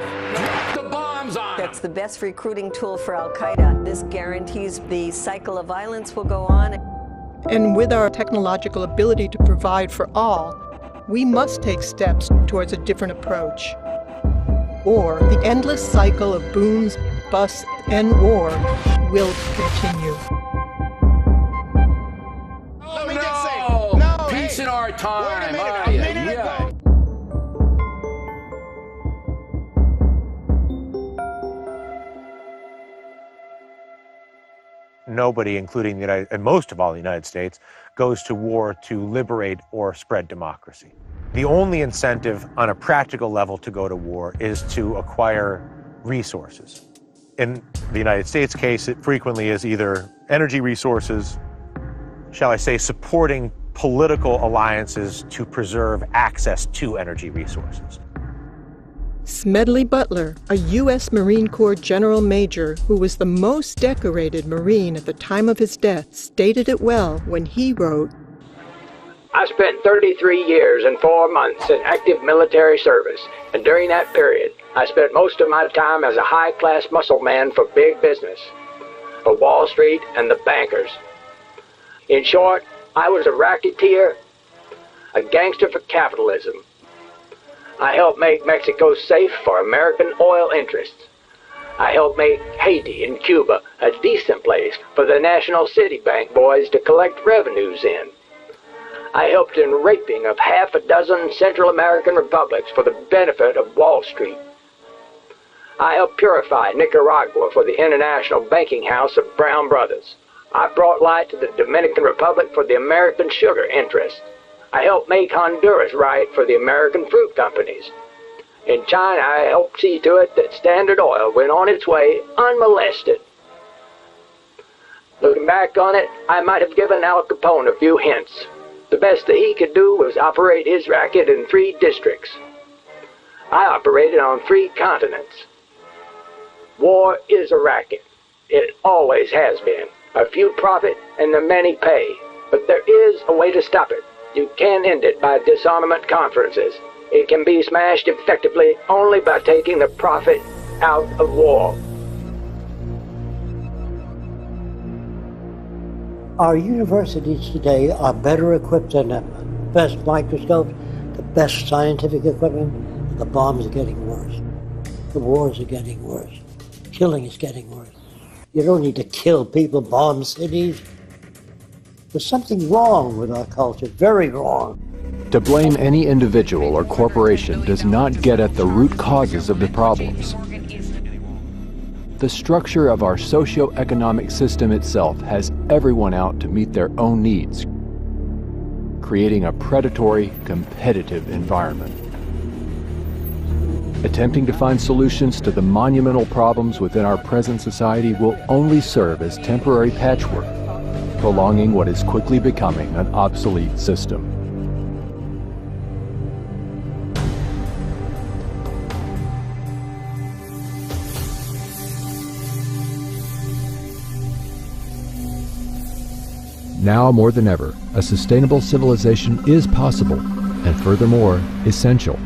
That's the best recruiting tool for Al-Qaeda. This guarantees the cycle of violence will go on. And with our technological ability to provide for all, we must take steps towards a different approach. Or the endless cycle of booms, busts, and war will continue. No! Peace in our time! Wait a minute, Yeah. Nobody, including the United, and most of all the United States, goes to war to liberate or spread democracy. The only incentive on a practical level to go to war is to acquire resources. In the United States case, it frequently is either energy resources, shall I say, supporting political alliances to preserve access to energy resources. Smedley Butler, a U.S. Marine Corps General Major who was the most decorated Marine at the time of his death, stated it well when he wrote, I spent 33 years and 4 months in active military service, and during that period, I spent most of my time as a high-class muscle man for big business, for Wall Street and the bankers. In short, I was a racketeer, a gangster for capitalism. I helped make Mexico safe for American oil interests. I helped make Haiti and Cuba a decent place for the National City Bank boys to collect revenues in. I helped in raping of half a dozen Central American republics for the benefit of Wall Street. I helped purify Nicaragua for the international banking house of Brown Brothers. I brought light to the Dominican Republic for the American sugar interests. I helped make Honduras right for the American fruit companies. In China, I helped see to it that Standard Oil went on its way unmolested. Looking back on it, I might have given Al Capone a few hints. The best that he could do was operate his racket in 3 districts. I operated on 3 continents. War is a racket. It always has been. A few profit and the many pay. But there is a way to stop it. You can end it by disarmament conferences. It can be smashed effectively only by taking the profit out of war. Our universities today are better equipped than ever. Best microscopes, the best scientific equipment. The bombs are getting worse. The wars are getting worse. Killing is getting worse. You don't need to kill people, bomb cities. There's something wrong with our culture, very wrong. To blame any individual or corporation does not get at the root causes of the problems. The structure of our socio-economic system itself has everyone out to meet their own needs, creating a predatory, competitive environment. Attempting to find solutions to the monumental problems within our present society will only serve as temporary patchwork, prolonging what is quickly becoming an obsolete system. Now more than ever, a sustainable civilization is possible, and furthermore, essential.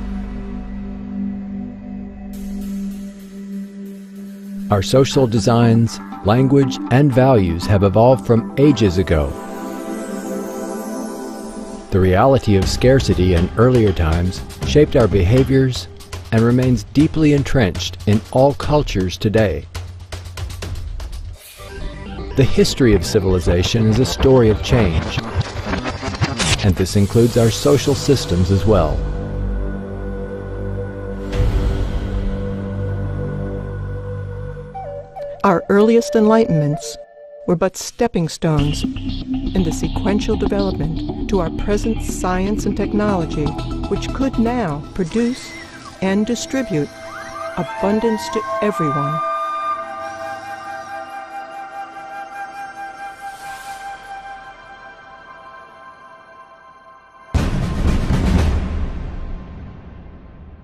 Our social designs, language, and values have evolved from ages ago. The reality of scarcity in earlier times shaped our behaviors and remains deeply entrenched in all cultures today. The history of civilization is a story of change, and this includes our social systems as well. Our earliest enlightenments were but stepping stones in the sequential development to our present science and technology, which could now produce and distribute abundance to everyone.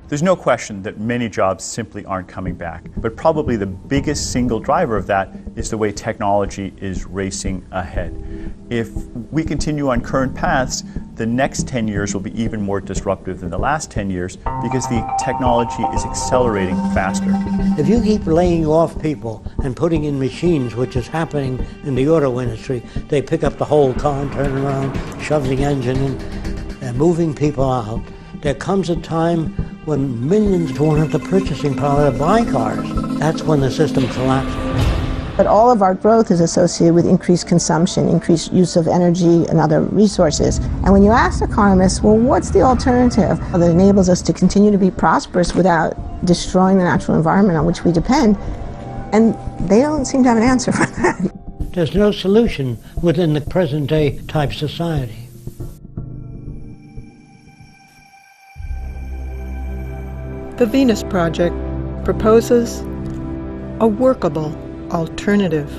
There's no question that many jobs simply aren't coming back, but probably the biggest single driver of that is the way technology is racing ahead. If we continue on current paths, the next 10 years will be even more disruptive than the last 10 years because the technology is accelerating faster. If you keep laying off people and putting in machines, which is happening in the auto industry, they pick up the whole car and turn around, shove the engine in, and moving people out. There comes a time when millions won't have the purchasing power to buy cars. That's when the system collapses. But all of our growth is associated with increased consumption, increased use of energy and other resources. And when you ask economists, well, what's the alternative that enables us to continue to be prosperous without destroying the natural environment on which we depend? And they don't seem to have an answer for that. There's no solution within the present-day type society. The Venus Project proposes a workable alternative.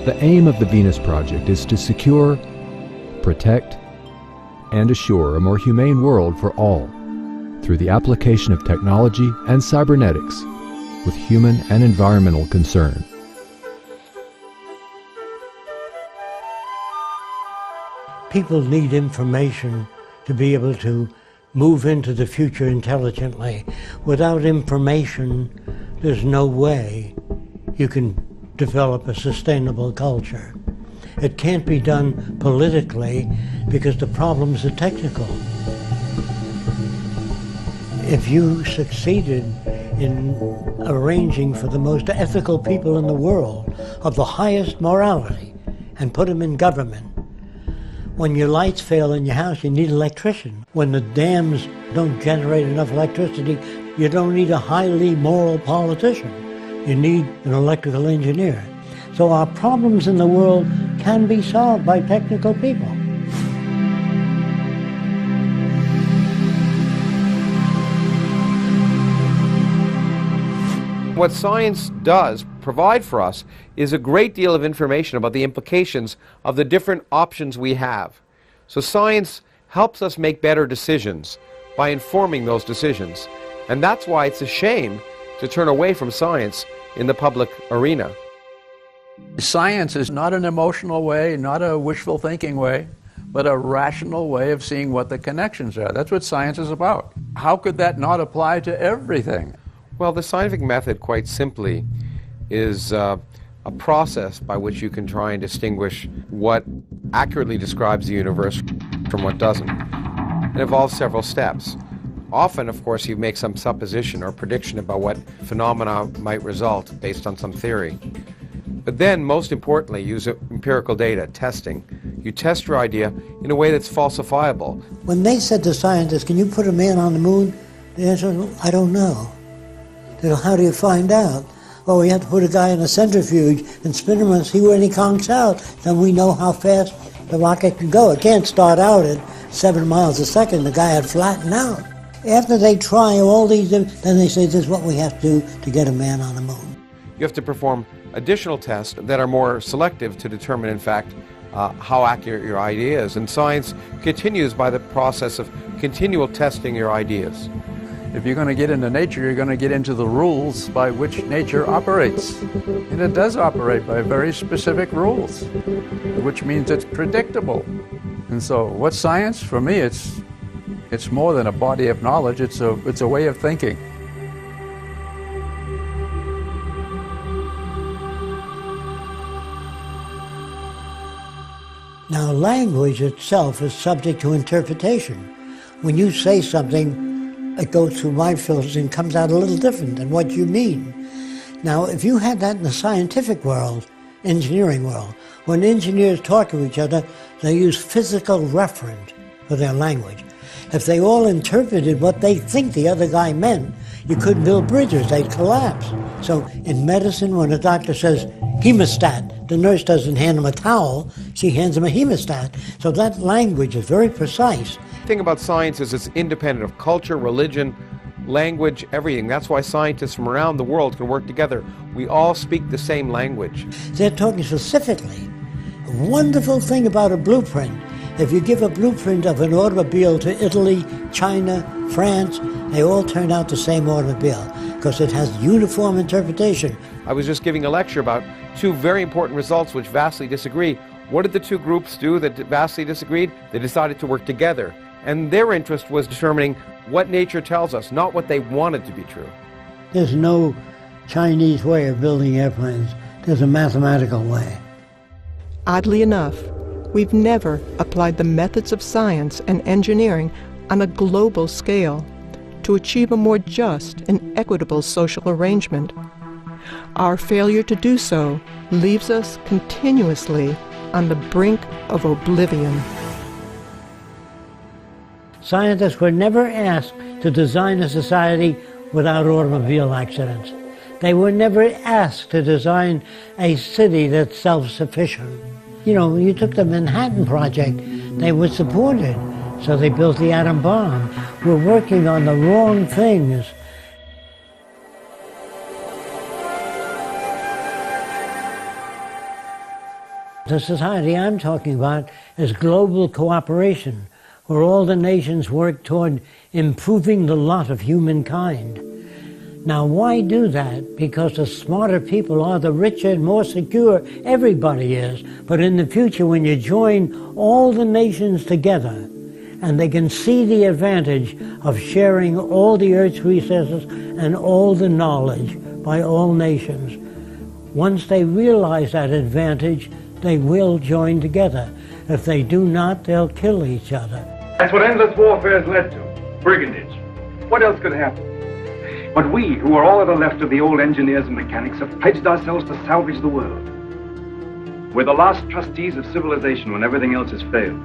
The aim of the Venus Project is to secure, protect, and assure a more humane world for all through the application of technology and cybernetics with human and environmental concern. People need information to be able to move into the future intelligently. Without information, there's no way you can develop a sustainable culture. It can't be done politically because the problems are technical. If you succeeded in arranging for the most ethical people in the world of the highest morality and put them in government, when your lights fail in your house, you need an electrician. When the dams don't generate enough electricity, you don't need a highly moral politician. You need an electrical engineer. So our problems in the world can be solved by technical people. What science does provide for us is a great deal of information about the implications of the different options we have. So science helps us make better decisions by informing those decisions. And that's why it's a shame to turn away from science in the public arena. Science is not an emotional way, not a wishful thinking way, but a rational way of seeing what the connections are. That's what science is about. How could that not apply to everything? Well, the scientific method, quite simply, is a process by which you can try and distinguish what accurately describes the universe from what doesn't. It involves several steps. Often, of course, you make some supposition or prediction about what phenomena might result based on some theory. But then, most importantly, use empirical data, testing. You test your idea in a way that's falsifiable. When they said to scientists, can you put a man on the moon? The answer was, I don't know. They go, how do you find out? Well, we have to put a guy in a centrifuge and spin him and see when he conks out. Then we know how fast the rocket can go. It can't start out at 7 miles a second. The guy had flattened out. After they try all these, then they say, this is what we have to do to get a man on the moon. You have to perform additional tests that are more selective to determine, in fact, how accurate your idea is. And science continues by the process of continual testing your ideas. If you're going to get into nature, you're going to get into the rules by which nature operates. And it does operate by very specific rules, which means it's predictable. And so what's science? For me, it's more than a body of knowledge. It's a way of thinking. Now, language itself is subject to interpretation. When you say something, it goes through my filters and comes out a little different than what you mean. Now, if you had that in the scientific world, engineering world, when engineers talk to each other, they use physical reference for their language. If they all interpreted what they think the other guy meant, you couldn't build bridges, they'd collapse. So in medicine, when a doctor says hemostat, the nurse doesn't hand him a towel, she hands him a hemostat. So that language is very precise. The thing about science is it's independent of culture, religion, language, everything. That's why scientists from around the world can work together. We all speak the same language. They're talking specifically. A wonderful thing about a blueprint, if you give a blueprint of an automobile to Italy, China, France, they all turn out the same automobile because it has uniform interpretation. I was just giving a lecture about two very important results which vastly disagree. What did the two groups do that vastly disagreed? They decided to work together. And their interest was determining what nature tells us, not what they wanted to be true. There's no Chinese way of building airplanes. There's a mathematical way. Oddly enough, we've never applied the methods of science and engineering on a global scale to achieve a more just and equitable social arrangement. Our failure to do so leaves us continuously on the brink of oblivion. Scientists were never asked to design a society without automobile accidents. They were never asked to design a city that's self-sufficient. You know, you took the Manhattan Project, they were supported, so they built the atom bomb. We're working on the wrong things. The society I'm talking about is global cooperation, where all the nations work toward improving the lot of humankind. Now, why do that? Because the smarter people are, the richer and more secure everybody is. But in the future, when you join all the nations together, and they can see the advantage of sharing all the Earth's resources and all the knowledge by all nations, once they realize that advantage, they will join together. If they do not, they'll kill each other. That's what endless warfare has led to. Brigandage. What else could happen? But we, who are all that are left of the old engineers and mechanics, have pledged ourselves to salvage the world. We're the last trustees of civilization when everything else has failed.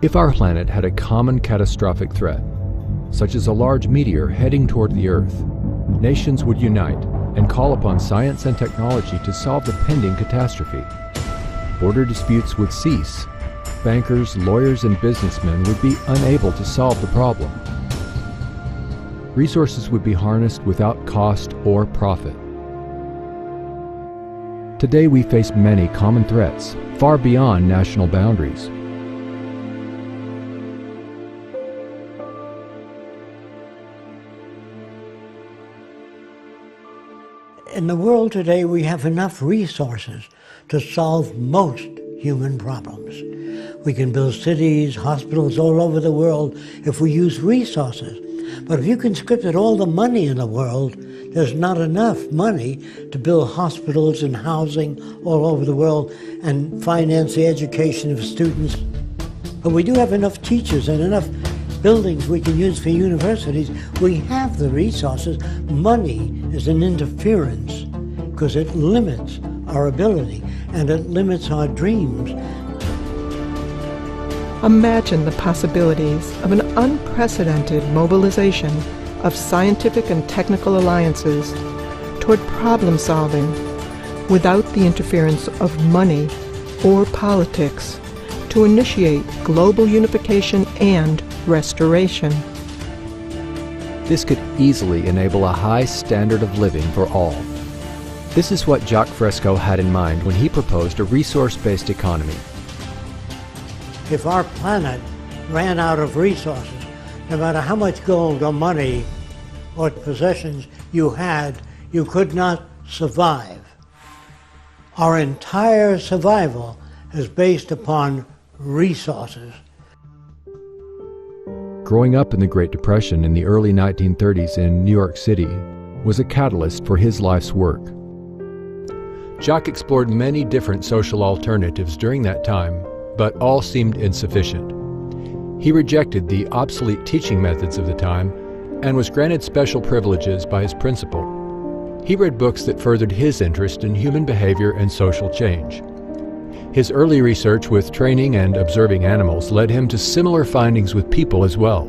If our planet had a common catastrophic threat, such as a large meteor heading toward the Earth, nations would unite and call upon science and technology to solve the pending catastrophe. Border disputes would cease. Bankers, lawyers, and businessmen would be unable to solve the problem. Resources would be harnessed without cost or profit. Today we face many common threats, far beyond national boundaries. In the world today, we have enough resources to solve most human problems. We can build cities, hospitals all over the world if we use resources. But if you conscripted all the money in the world, there's not enough money to build hospitals and housing all over the world and finance the education of students. But we do have enough teachers and enough buildings we can use for universities. We have the resources. Money is an interference because it limits our ability and it limits our dreams. Imagine the possibilities of an unprecedented mobilization of scientific and technical alliances toward problem solving without the interference of money or politics to initiate global unification and restoration. This could easily enable a high standard of living for all. This is what Jacques Fresco had in mind when he proposed a resource-based economy. If our planet ran out of resources, no matter how much gold or money or possessions you had, you could not survive. Our entire survival is based upon resources. Growing up in the Great Depression in the early 1930s in New York City was a catalyst for his life's work. Jacques explored many different social alternatives during that time, but all seemed insufficient. He rejected the obsolete teaching methods of the time and was granted special privileges by his principal. He read books that furthered his interest in human behavior and social change. His early research with training and observing animals led him to similar findings with people as well.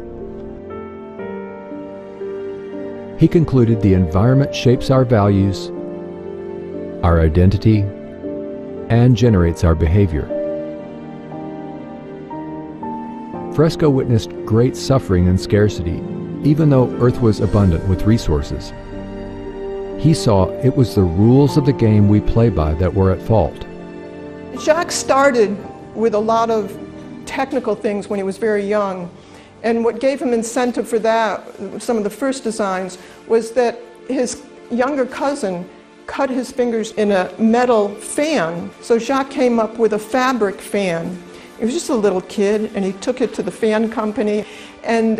He concluded the environment shapes our values, our identity, and generates our behavior. Fresco witnessed great suffering and scarcity, even though Earth was abundant with resources. He saw it was the rules of the game we play by that were at fault. Jacques started with a lot of technical things when he was very young, and what gave him incentive for that, some of the first designs, was that his younger cousin cut his fingers in a metal fan. So Jacques came up with a fabric fan. He was just a little kid, and he took it to the fan company, and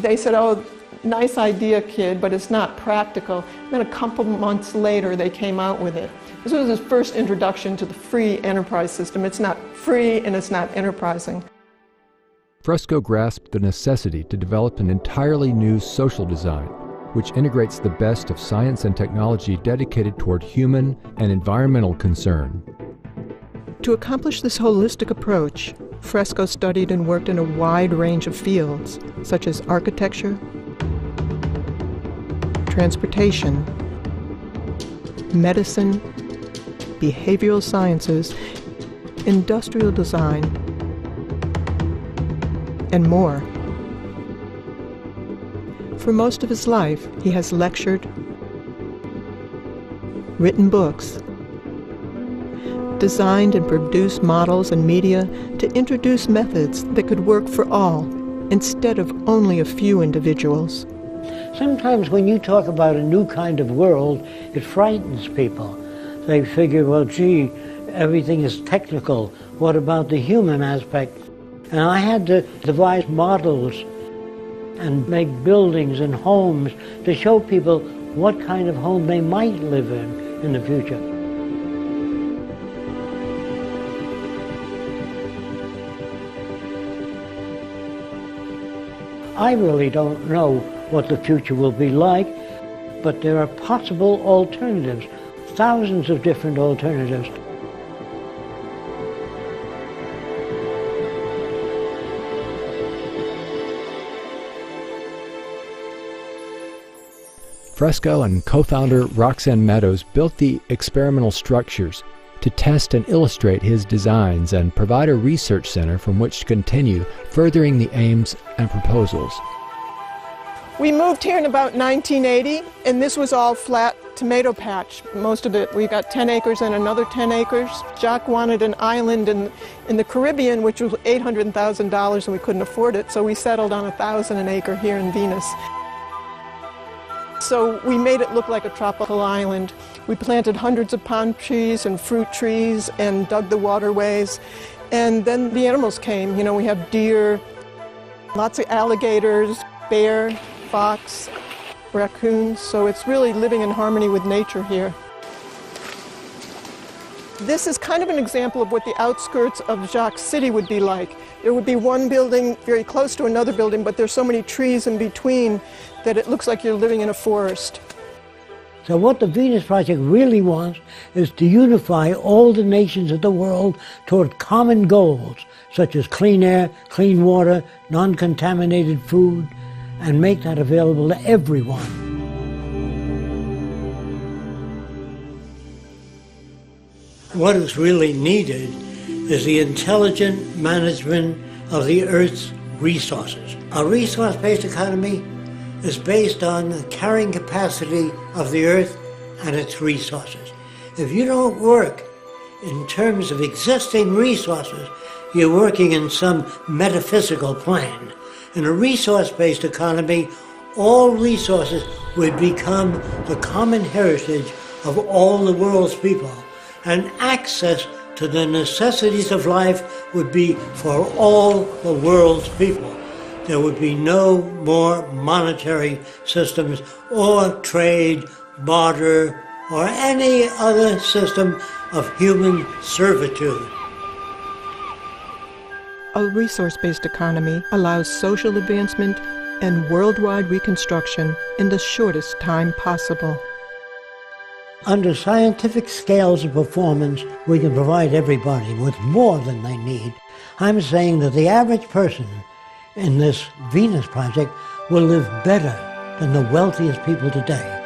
they said, "Oh, nice idea, kid, but it's not practical." And then a couple months later, they came out with it. This was his first introduction to the free enterprise system. It's not free and it's not enterprising. Fresco grasped the necessity to develop an entirely new social design, which integrates the best of science and technology dedicated toward human and environmental concern. To accomplish this holistic approach, Fresco studied and worked in a wide range of fields, such as architecture, transportation, medicine, behavioral sciences, industrial design, and more. For most of his life, he has lectured, written books, designed and produced models and media to introduce methods that could work for all instead of only a few individuals. Sometimes when you talk about a new kind of world, it frightens people. They figure, well, gee, everything is technical. What about the human aspect? And I had to devise models and make buildings and homes to show people what kind of home they might live in the future. I really don't know what the future will be like, but there are possible alternatives, thousands of different alternatives. Fresco and co-founder Roxanne Meadows built the experimental structures to test and illustrate his designs and provide a research center from which to continue furthering the aims and proposals. We moved here in about 1980, and this was all flat tomato patch, most of it. We got 10 acres and another 10 acres. Jacques wanted an island in the Caribbean, which was $800,000, and we couldn't afford it, so we settled on 1,000 an acre here in Venus. So we made it look like a tropical island. We planted hundreds of palm trees and fruit trees and dug the waterways. And then the animals came. You know, we have deer, lots of alligators, bear, fox, raccoons. So it's really living in harmony with nature here. This is kind of an example of what the outskirts of Jacques City would be like. There would be one building very close to another building, but there's so many trees in between that it looks like you're living in a forest. So what the Venus Project really wants is to unify all the nations of the world toward common goals, such as clean air, clean water, non-contaminated food, and make that available to everyone. What is really needed is the intelligent management of the Earth's resources. A resource-based economy is based on the carrying capacity of the Earth and its resources. If you don't work in terms of existing resources, you're working in some metaphysical plane. In a resource-based economy, all resources would become the common heritage of all the world's people, and access to the necessities of life would be for all the world's people. There would be no more monetary systems or trade, barter, or any other system of human servitude. A resource-based economy allows social advancement and worldwide reconstruction in the shortest time possible. Under scientific scales of performance, we can provide everybody with more than they need. I'm saying that the average person in this Venus Project will live better than the wealthiest people today.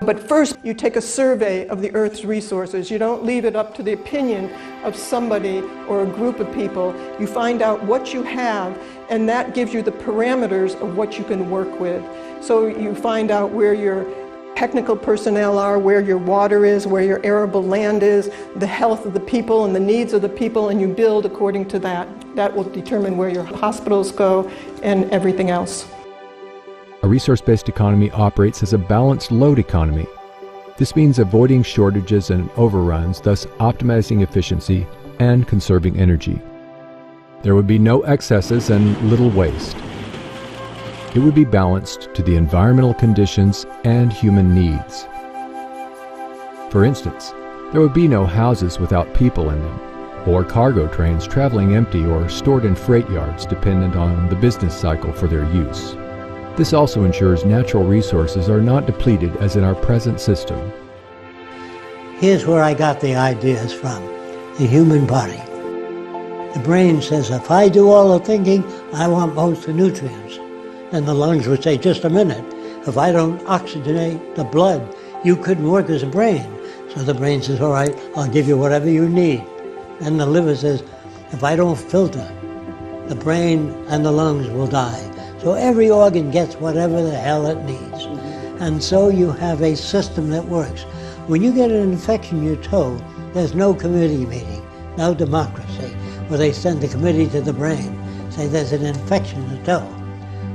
But first, you take a survey of the Earth's resources. You don't leave it up to the opinion of somebody or a group of people. You find out what you have, and that gives you the parameters of what you can work with. So you find out where your technical personnel are, where your water is, where your arable land is, the health of the people and the needs of the people, and you build according to that. That will determine where your hospitals go and everything else. A resource-based economy operates as a balanced load economy. This means avoiding shortages and overruns, thus optimizing efficiency and conserving energy. There would be no excesses and little waste. It would be balanced to the environmental conditions and human needs. For instance, there would be no houses without people in them, or cargo trains traveling empty or stored in freight yards dependent on the business cycle for their use. This also ensures natural resources are not depleted as in our present system. Here's where I got the ideas from: the human body. The brain says, if I do all the thinking, I want most of the nutrients. And the lungs would say, just a minute, if I don't oxygenate the blood, you couldn't work as a brain. So the brain says, all right, I'll give you whatever you need. And the liver says, if I don't filter, the brain and the lungs will die. So every organ gets whatever the hell it needs. And so you have a system that works. When you get an infection in your toe, there's no committee meeting, no democracy, where they send the committee to the brain, say there's an infection in the toe.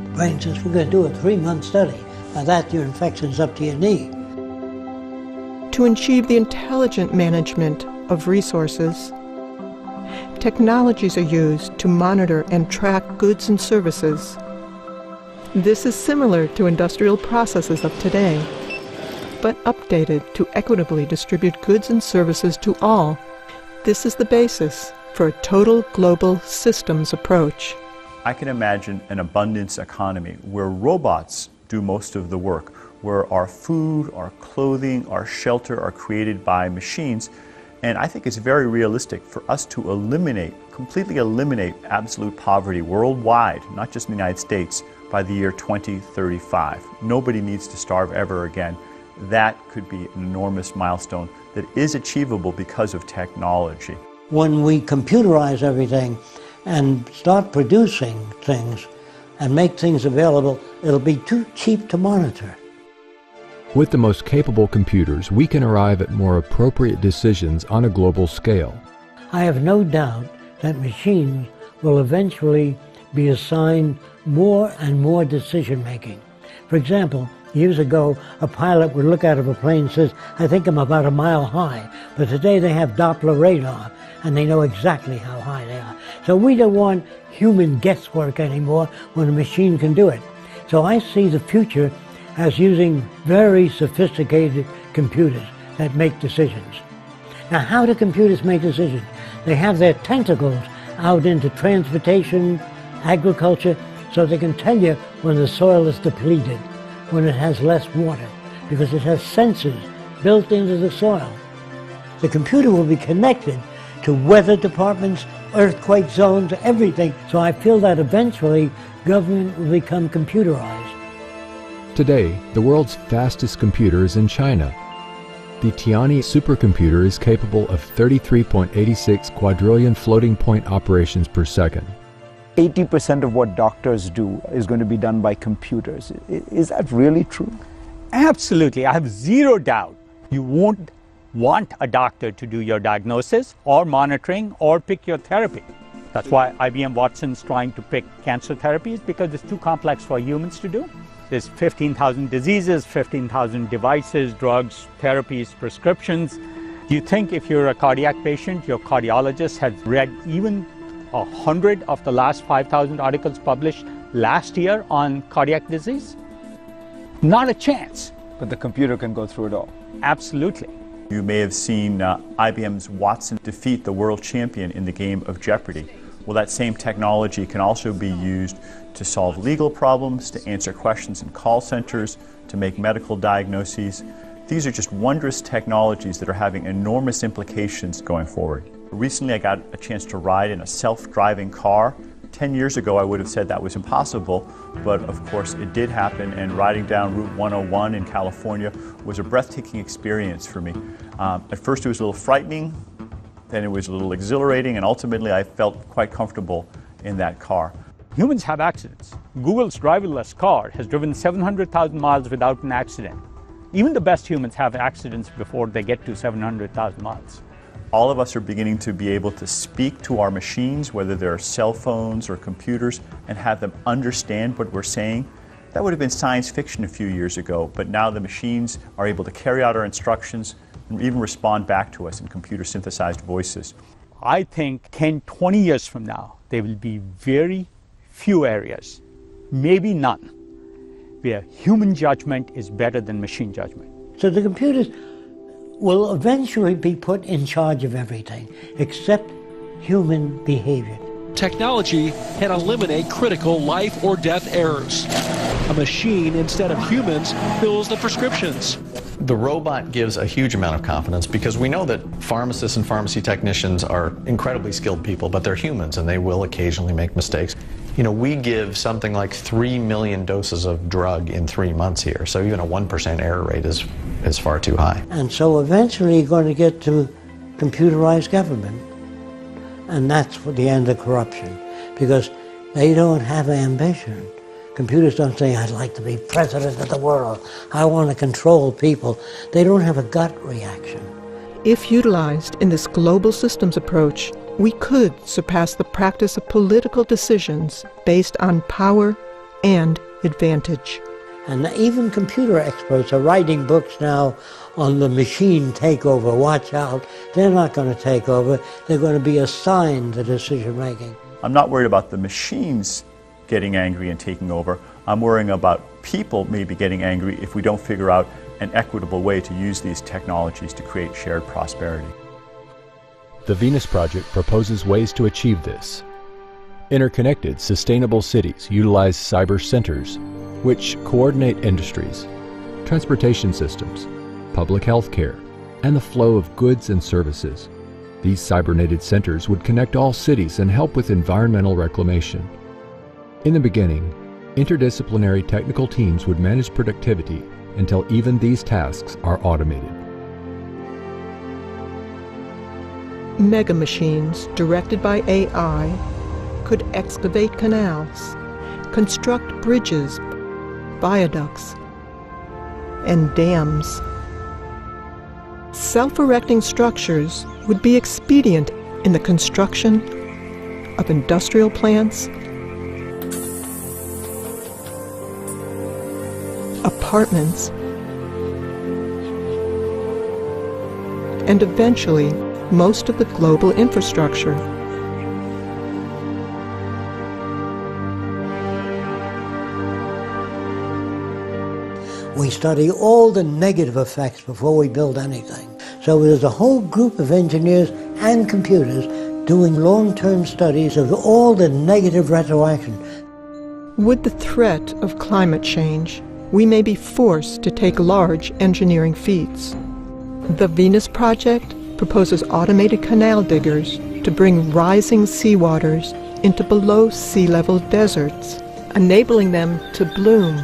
The brain says, we're going to do a 3-month study. By that, your infection's up to your knee. To achieve the intelligent management of resources, technologies are used to monitor and track goods and services. This is similar to industrial processes of today, but updated to equitably distribute goods and services to all. This is the basis for a total global systems approach. I can imagine an abundance economy where robots do most of the work, where our food, our clothing, our shelter are created by machines. And I think it's very realistic for us to completely eliminate absolute poverty worldwide, not just in the United States, by the year 2035. Nobody needs to starve ever again. That could be an enormous milestone that is achievable because of technology. When we computerize everything and start producing things and make things available, it'll be too cheap to monitor. With the most capable computers, we can arrive at more appropriate decisions on a global scale. I have no doubt that machines will eventually be assigned more and more decision making. For example, years ago, a pilot would look out of a plane and says, I think I'm about a mile high. But today they have Doppler radar and they know exactly how high they are. So we don't want human guesswork anymore when a machine can do it. So I see the future as using very sophisticated computers that make decisions. Now, how do computers make decisions? They have their tentacles out into transportation, agriculture, so they can tell you when the soil is depleted, when it has less water, because it has sensors built into the soil. The computer will be connected to weather departments, earthquake zones, everything. So I feel that eventually government will become computerized. Today, the world's fastest computer is in China. The Tianyi supercomputer is capable of 33.86 quadrillion floating point operations per second. 80% of what doctors do is going to be done by computers. Is that really true? Absolutely. I have zero doubt. You won't want a doctor to do your diagnosis or monitoring or pick your therapy. That's why IBM Watson's trying to pick cancer therapies, because it's too complex for humans to do. There's 15,000 diseases, 15,000 devices, drugs, therapies, prescriptions. Do you think if you're a cardiac patient, your cardiologist has read even 100 of the last 5,000 articles published last year on cardiac disease? Not a chance. But the computer can go through it all. Absolutely. You may have seen IBM's Watson defeat the world champion in the game of Jeopardy. Well, that same technology can also be used to solve legal problems, to answer questions in call centers, to make medical diagnoses. These are just wondrous technologies that are having enormous implications going forward. Recently, I got a chance to ride in a self-driving car. 10 years ago, I would have said that was impossible, but of course it did happen, and riding down Route 101 in California was a breathtaking experience for me. At first it was a little frightening, then it was a little exhilarating, and ultimately I felt quite comfortable in that car. Humans have accidents. Google's driverless car has driven 700,000 miles without an accident. Even the best humans have accidents before they get to 700,000 miles. All of us are beginning to be able to speak to our machines, whether they're cell phones or computers, and have them understand what we're saying. That would have been science fiction a few years ago, but now the machines are able to carry out our instructions and even respond back to us in computer-synthesized voices. I think 10, 20 years from now, there will be very few areas, maybe none, where human judgment is better than machine judgment. So the computers will eventually be put in charge of everything except human behavior. Technology can eliminate critical life or death errors. A machine, instead of humans, fills the prescriptions. The robot gives a huge amount of confidence because we know that pharmacists and pharmacy technicians are incredibly skilled people, but they're humans and they will occasionally make mistakes. You know, we give something like 3 million doses of drug in 3 months here, so even a 1% error rate is far too high. And so eventually you're going to get to computerized government, and that's the end of corruption, because they don't have ambition. Computers don't say, I'd like to be president of the world. I want to control people. They don't have a gut reaction. If utilized in this global systems approach, we could surpass the practice of political decisions based on power and advantage. And even computer experts are writing books now on the machine takeover. Watch out. They're not going to take over. They're going to be assigned the decision making. I'm not worried about the machines getting angry and taking over. I'm worrying about people maybe getting angry if we don't figure out an equitable way to use these technologies to create shared prosperity. The Venus Project proposes ways to achieve this. Interconnected, sustainable cities utilize cyber centers, which coordinate industries, transportation systems, public health care, and the flow of goods and services. These cybernated centers would connect all cities and help with environmental reclamation. In the beginning, interdisciplinary technical teams would manage productivity until even these tasks are automated. Mega machines directed by AI could excavate canals, construct bridges, viaducts, and dams. Self-erecting structures would be expedient in the construction of industrial plants, apartments, and eventually most of the global infrastructure. We study all the negative effects before we build anything. So there's a whole group of engineers and computers doing long-term studies of all the negative retroaction. With the threat of climate change, we may be forced to take large engineering feats. The Venus Project proposes automated canal diggers to bring rising seawaters into below sea level deserts, enabling them to bloom.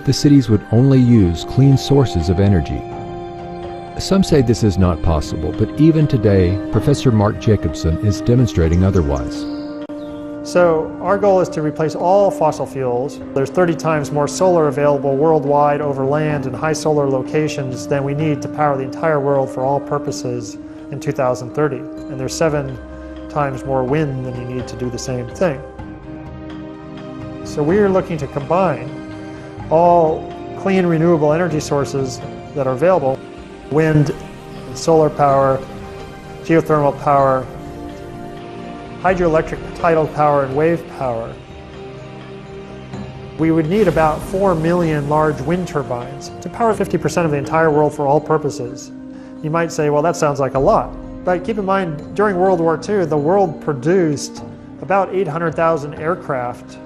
The cities would only use clean sources of energy. Some say this is not possible, but even today, Professor Mark Jacobson is demonstrating otherwise. So our goal is to replace all fossil fuels. There's 30 times more solar available worldwide over land and high solar locations than we need to power the entire world for all purposes in 2030. And there's 7 times more wind than you need to do the same thing. So we are looking to combine all clean renewable energy sources that are available: wind, solar power, geothermal power, hydroelectric tidal power, and wave power. We would need about 4 million large wind turbines to power 50% of the entire world for all purposes. You might say, well, that sounds like a lot. But keep in mind, during World War II, the world produced about 800,000 aircraft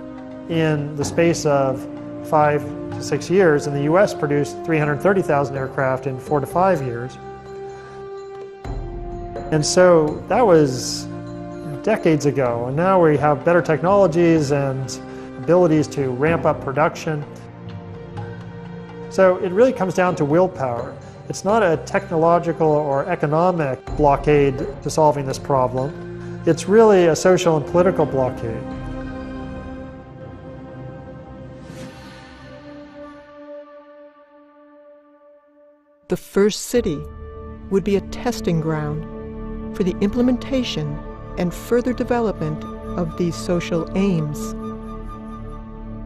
in the space of 5 to 6 years, and the US produced 330,000 aircraft in 4 to 5 years. And so that was decades ago, and now we have better technologies and abilities to ramp up production. So it really comes down to willpower. It's not a technological or economic blockade to solving this problem. It's really a social and political blockade. The first city would be a testing ground for the implementation and further development of these social aims.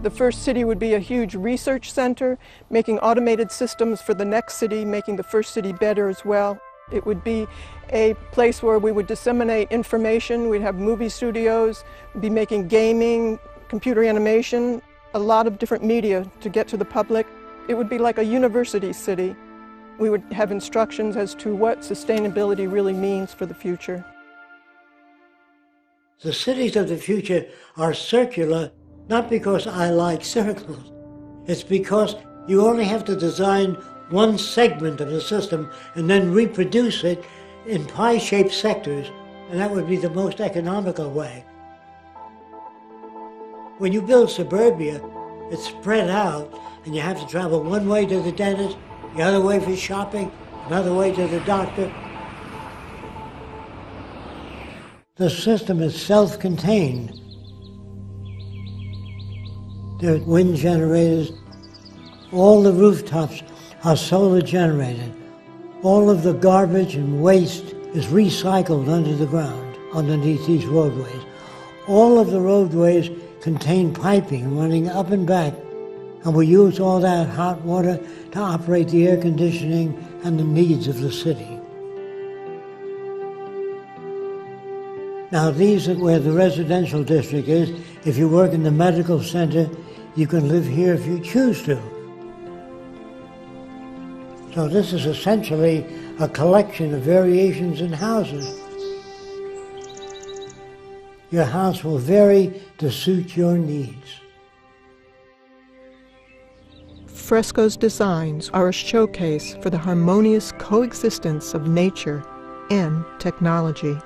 The first city would be a huge research center, making automated systems for the next city, making the first city better as well. It would be a place where we would disseminate information. We'd have movie studios, we'd be making gaming, computer animation, a lot of different media to get to the public. It would be like a university city. We would have instructions as to what sustainability really means for the future. The cities of the future are circular, not because I like circles. It's because you only have to design one segment of the system and then reproduce it in pie-shaped sectors, and that would be the most economical way. When you build suburbia, it's spread out, and you have to travel one way to the dentist, the other way for shopping, another way to the doctor. The system is self-contained. There are wind generators. All the rooftops are solar generated. All of the garbage and waste is recycled under the ground, underneath these roadways. All of the roadways contain piping running up and back, and we use all that hot water to operate the air conditioning and the needs of the city. Now these are where the residential district is. If you work in the medical center, you can live here if you choose to. So this is essentially a collection of variations in houses. Your house will vary to suit your needs. Fresco's designs are a showcase for the harmonious coexistence of nature and technology.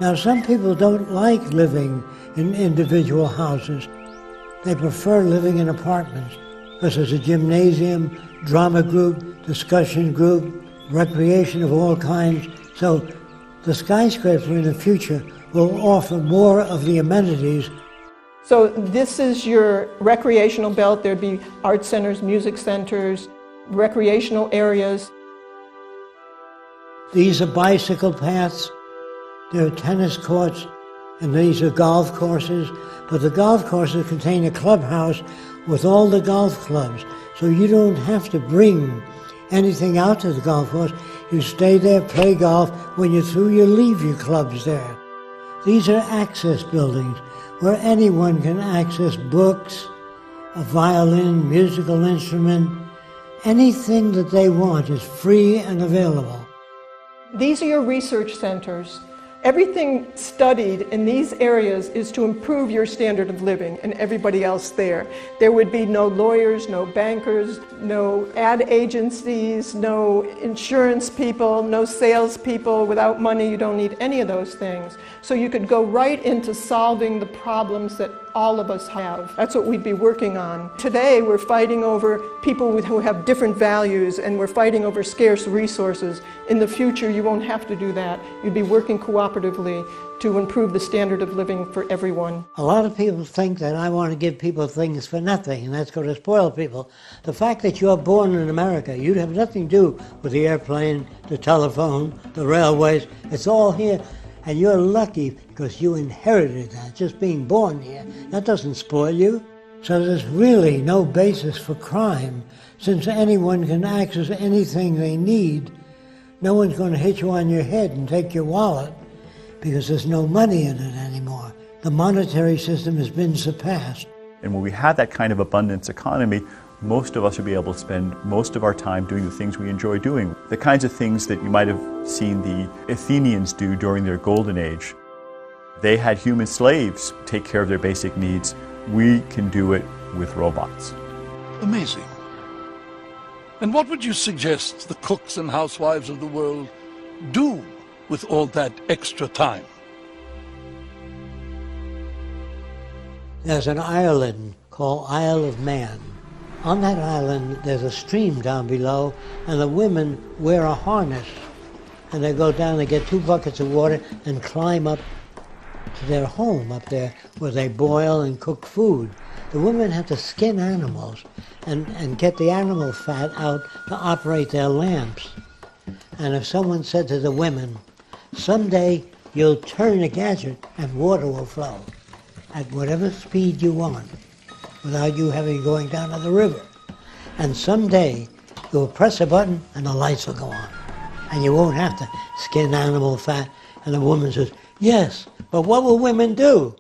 Now, some people don't like living in individual houses. They prefer living in apartments because there's a gymnasium, drama group, discussion group, recreation of all kinds. So the skyscraper in the future will offer more of the amenities. So this is your recreational belt. There'd be art centers, music centers, recreational areas. These are bicycle paths. There are tennis courts, and these are golf courses. But the golf courses contain a clubhouse with all the golf clubs. So you don't have to bring anything out to the golf course. You stay there, play golf. When you're through, you leave your clubs there. These are access buildings where anyone can access books, a violin, musical instrument. Anything that they want is free and available. These are your research centers. Everything studied in these areas is to improve your standard of living and everybody else there. There would be no lawyers, no bankers, no ad agencies, no insurance people, no salespeople. Without money, you don't need any of those things. So you could go right into solving the problems that all of us have. That's what we'd be working on. Today, we're fighting over people who have different values, and we're fighting over scarce resources. In the future, you won't have to do that. You'd be working cooperatively to improve the standard of living for everyone. A lot of people think that I want to give people things for nothing, and that's going to spoil people. The fact that you're born in America, you'd have nothing to do with the airplane, the telephone, the railways. It's all here. And you're lucky because you inherited that, just being born here. That doesn't spoil you. So there's really no basis for crime. Since anyone can access anything they need, no one's going to hit you on your head and take your wallet because there's no money in it anymore. The monetary system has been surpassed. And when we have that kind of abundance economy, most of us will be able to spend most of our time doing the things we enjoy doing. The kinds of things that you might have seen the Athenians do during their golden age. They had human slaves take care of their basic needs. We can do it with robots. Amazing. And what would you suggest the cooks and housewives of the world do with all that extra time? There's an island called Isle of Man. On that island, there's a stream down below, and the women wear a harness. And they go down, they get 2 buckets of water and climb up to their home up there where they boil and cook food. The women have to skin animals and get the animal fat out to operate their lamps. And if someone said to the women, someday you'll turn a gadget and water will flow at whatever speed you want, without you having going down to the river. And someday you'll press a button and the lights will go on. And you won't have to skin animal fat. And the woman says, yes, but what will women do?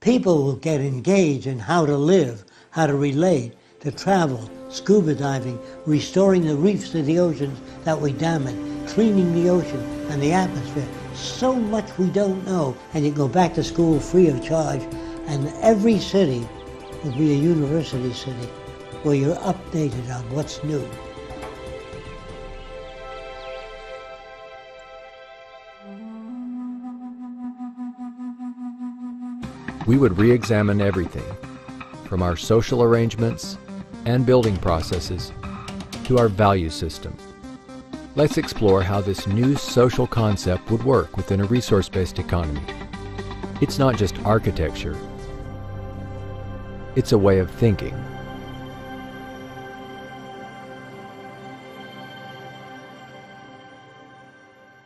People will get engaged in how to live, how to relate, to travel, scuba diving, restoring the reefs of the oceans that we damage, cleaning the ocean and the atmosphere. So much we don't know. And you go back to school free of charge. And every city will be a university city where you're updated on what's new. We would re-examine everything, from our social arrangements and building processes to our value system. Let's explore how this new social concept would work within a resource-based economy. It's not just architecture, It's a way of thinking.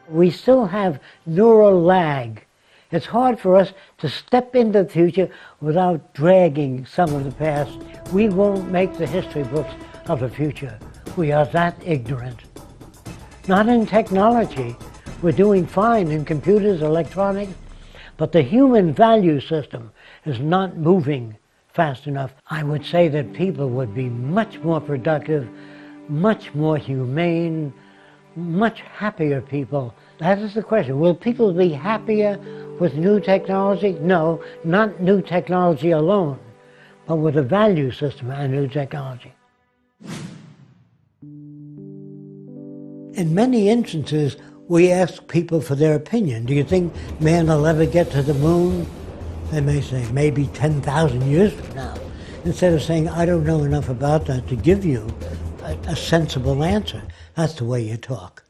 We still have neural lag. It's hard for us to step into the future without dragging some of the past. We won't make the history books of the future. We are that ignorant. Not in technology. We're doing fine in computers, electronics, but the human value system is not moving fast enough. I would say that people would be much more productive, much more humane, much happier people. That is the question. Will people be happier with new technology? No, not new technology alone, but with a value system and new technology. In many instances, we ask people for their opinion. Do you think man will ever get to the moon? They may say, maybe 10,000 years from now. Instead of saying, I don't know enough about that to give you a sensible answer. That's the way you talk.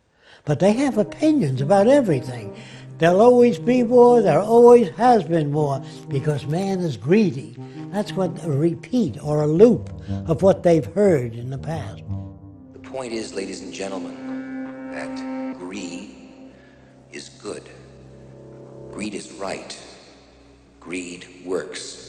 But they have opinions about everything. There'll always be war, there always has been war, because man is greedy. That's what a repeat or a loop of what they've heard in the past. The point is, ladies and gentlemen, that greed is good. Greed is right. Greed works.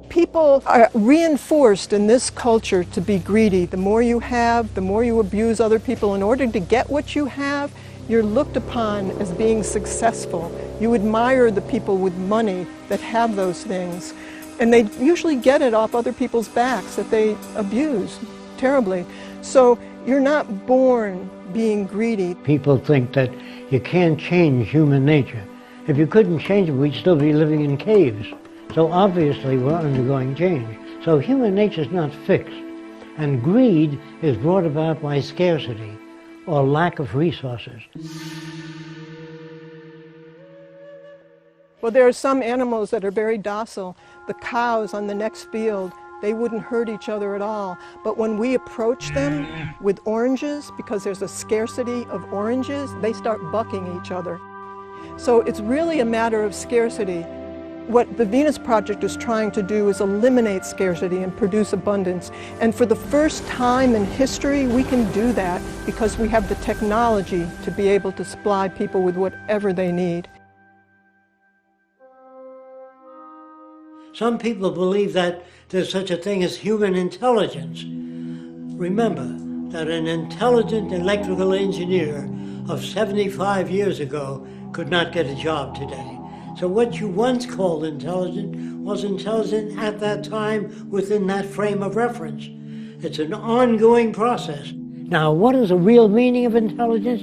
People are reinforced in this culture to be greedy. The more you have, the more you abuse other people. In order to get what you have, you're looked upon as being successful. You admire the people with money that have those things. And they usually get it off other people's backs that they abuse terribly. So you're not born being greedy. People think that you can't change human nature. If you couldn't change it, we'd still be living in caves. So obviously we're undergoing change. So human nature is not fixed. And greed is brought about by scarcity or lack of resources. Well, there are some animals that are very docile. The cows on the next field, they wouldn't hurt each other at all. But when we approach them with oranges, because there's a scarcity of oranges, they start bucking each other. So it's really a matter of scarcity. What the Venus Project is trying to do is eliminate scarcity and produce abundance. And for the first time in history, we can do that because we have the technology to be able to supply people with whatever they need. Some people believe that there's such a thing as human intelligence. Remember that an intelligent electrical engineer of 75 years ago could not get a job today. So what you once called intelligent was intelligent at that time within that frame of reference. It's an ongoing process. Now, what is the real meaning of intelligence?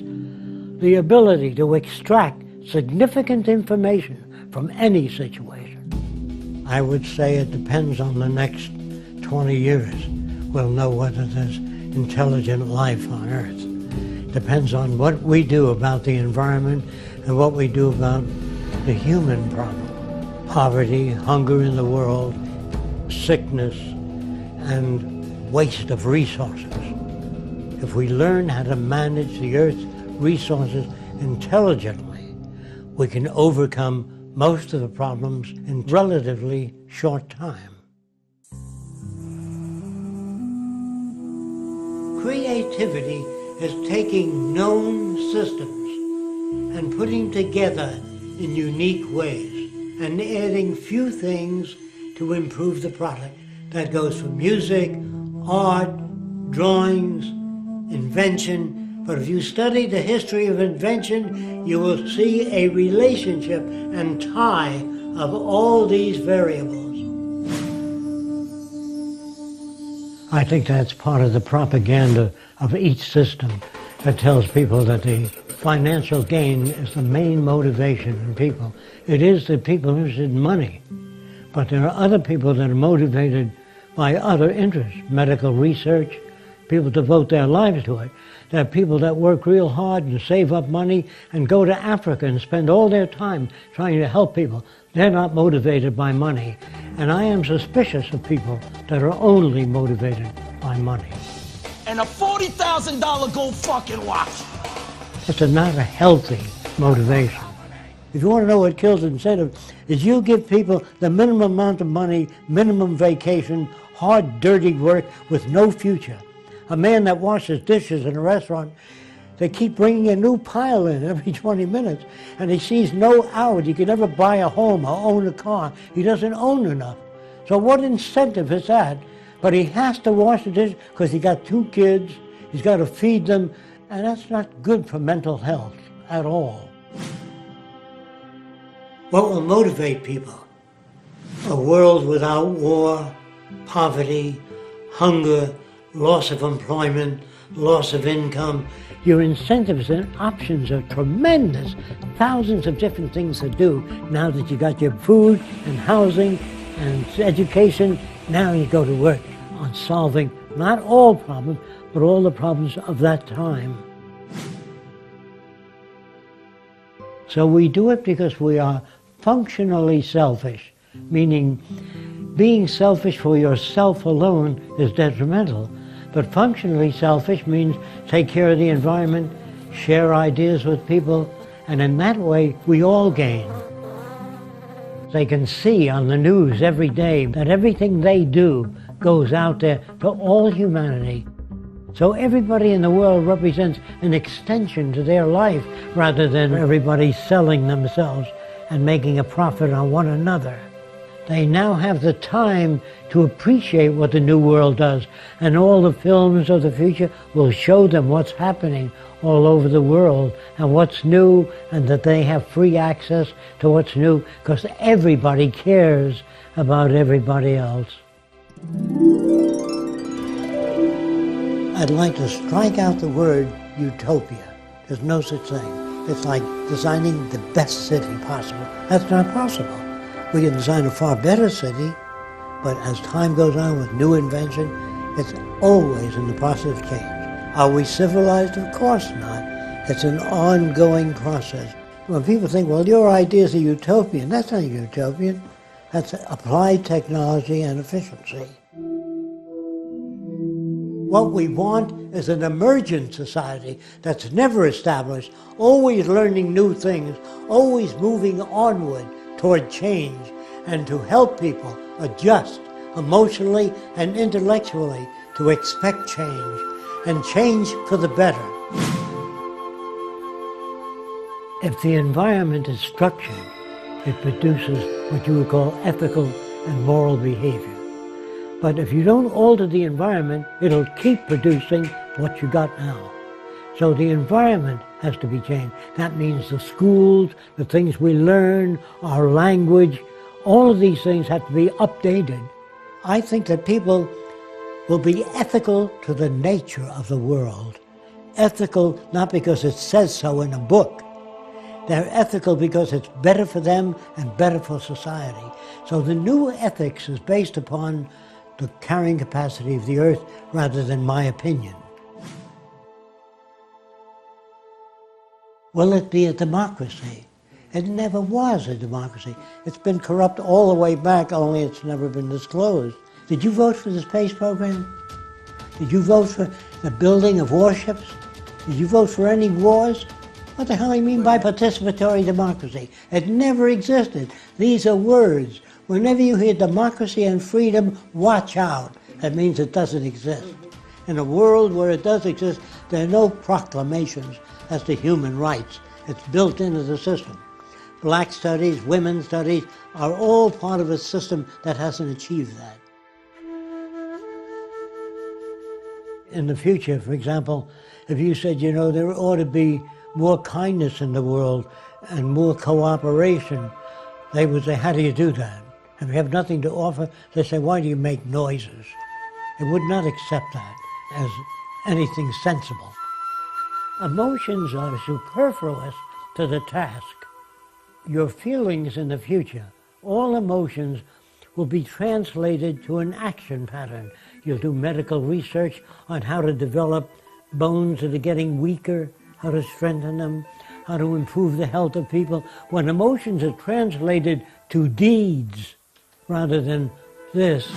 The ability to extract significant information from any situation. I would say it depends on the next 20 years. We'll know whether there's intelligent life on Earth. Depends on what we do about the environment and what we do about the human problem. Poverty, hunger in the world, sickness, and waste of resources. If we learn how to manage the Earth's resources intelligently, we can overcome most of the problems in relatively short time. Creativity is taking known systems and putting together in unique ways and adding few things to improve the product. That goes for music, art, drawings, invention. But if you study the history of invention, you will see a relationship and tie of all these variables. I think that's part of the propaganda of each system that tells people that the financial gain is the main motivation in people. It is the people interested in money, but there are other people that are motivated by other interests, medical research. People devote their lives to it. There are people that work real hard and save up money and go to Africa and spend all their time trying to help people. They're not motivated by money. And I am suspicious of people that are only motivated by money. And a $40,000 gold fucking watch. It's not a healthy motivation. If you want to know what kills incentive, is you give people the minimum amount of money, minimum vacation, hard, dirty work with no future. A man that washes dishes in a restaurant, they keep bringing a new pile in every 20 minutes, and he sees no out. He can never buy a home or own a car. He doesn't own enough. So what incentive is that? But he has to wash the dishes because he got 2 kids, he's got to feed them, and that's not good for mental health at all. What will motivate people? A world without war, poverty, hunger, loss of employment, loss of income. Your incentives and options are tremendous. Thousands of different things to do now that you got your food and housing and education. Now you go to work on solving not all problems, but all the problems of that time. So we do it because we are functionally selfish, meaning being selfish for yourself alone is detrimental. But functionally selfish means take care of the environment, share ideas with people, and in that way we all gain. They can see on the news every day that everything they do goes out there to all humanity. So everybody in the world represents an extension to their life rather than everybody selling themselves and making a profit on one another. They now have the time to appreciate what the new world does, and all the films of the future will show them what's happening all over the world and what's new, and that they have free access to what's new because everybody cares about everybody else. I'd like to strike out the word utopia. There's no such thing. It's like designing the best city possible. That's not possible. We can design a far better city, but as time goes on with new invention, it's always in the process of change. Are we civilized? Of course not. It's an ongoing process. When people think, well, your ideas are utopian, that's not utopian. That's applied technology and efficiency. What we want is an emergent society that's never established, always learning new things, always moving onward toward change, and to help people adjust emotionally and intellectually to expect change, and change for the better. If the environment is structured, it produces what you would call ethical and moral behavior. But if you don't alter the environment, it'll keep producing what you got now. So the environment has to be changed. That means the schools, the things we learn, our language, all of these things have to be updated. I think that people will be ethical to the nature of the world. Ethical not because it says so in a book. They're ethical because it's better for them and better for society. So the new ethics is based upon the carrying capacity of the earth rather than my opinion. Will it be a democracy? It never was a democracy. It's been corrupt all the way back, only it's never been disclosed. Did you vote for the space program? Did you vote for the building of warships? Did you vote for any wars? What the hell do you mean by participatory democracy? It never existed. These are words. Whenever you hear democracy and freedom, watch out. That means it doesn't exist. In a world where it does exist, there are no proclamations as to human rights. It's built into the system. Black studies, women's studies are all part of a system that hasn't achieved that. In the future, for example, if you said, you know, there ought to be more kindness in the world and more cooperation, they would say, how do you do that? If you have nothing to offer, they say, why do you make noises? It would not accept that as anything sensible. Emotions are superfluous to the task. Your feelings in the future, all emotions, will be translated to an action pattern. You'll do medical research on how to develop bones that are getting weaker, how to strengthen them, how to improve the health of people. When emotions are translated to deeds rather than this.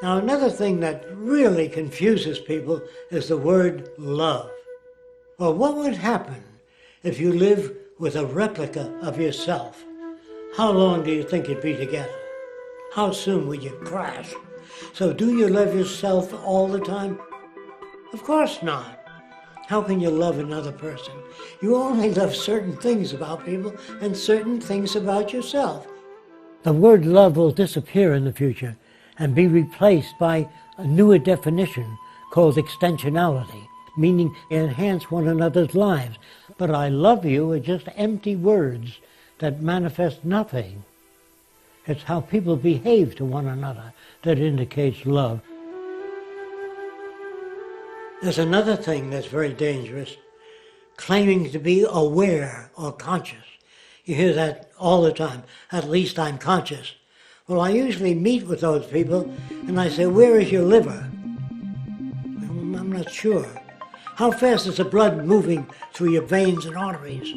Now, another thing that really confuses people is the word love. Well, what would happen If you live with a replica of yourself, how long do you think you'd be together? How soon would you crash? So do you love yourself all the time? Of course not. How can you love another person? You only love certain things about people and certain things about yourself. The word love will disappear in the future and be replaced by a newer definition called extensionality, meaning enhance one another's lives. But I love you are just empty words that manifest nothing. It's how people behave to one another that indicates love. There's another thing that's very dangerous, claiming to be aware or conscious. You hear that all the time, at least I'm conscious. Well, I usually meet with those people and I say, where is your liver? I'm not sure. How fast is the blood moving through your veins and arteries?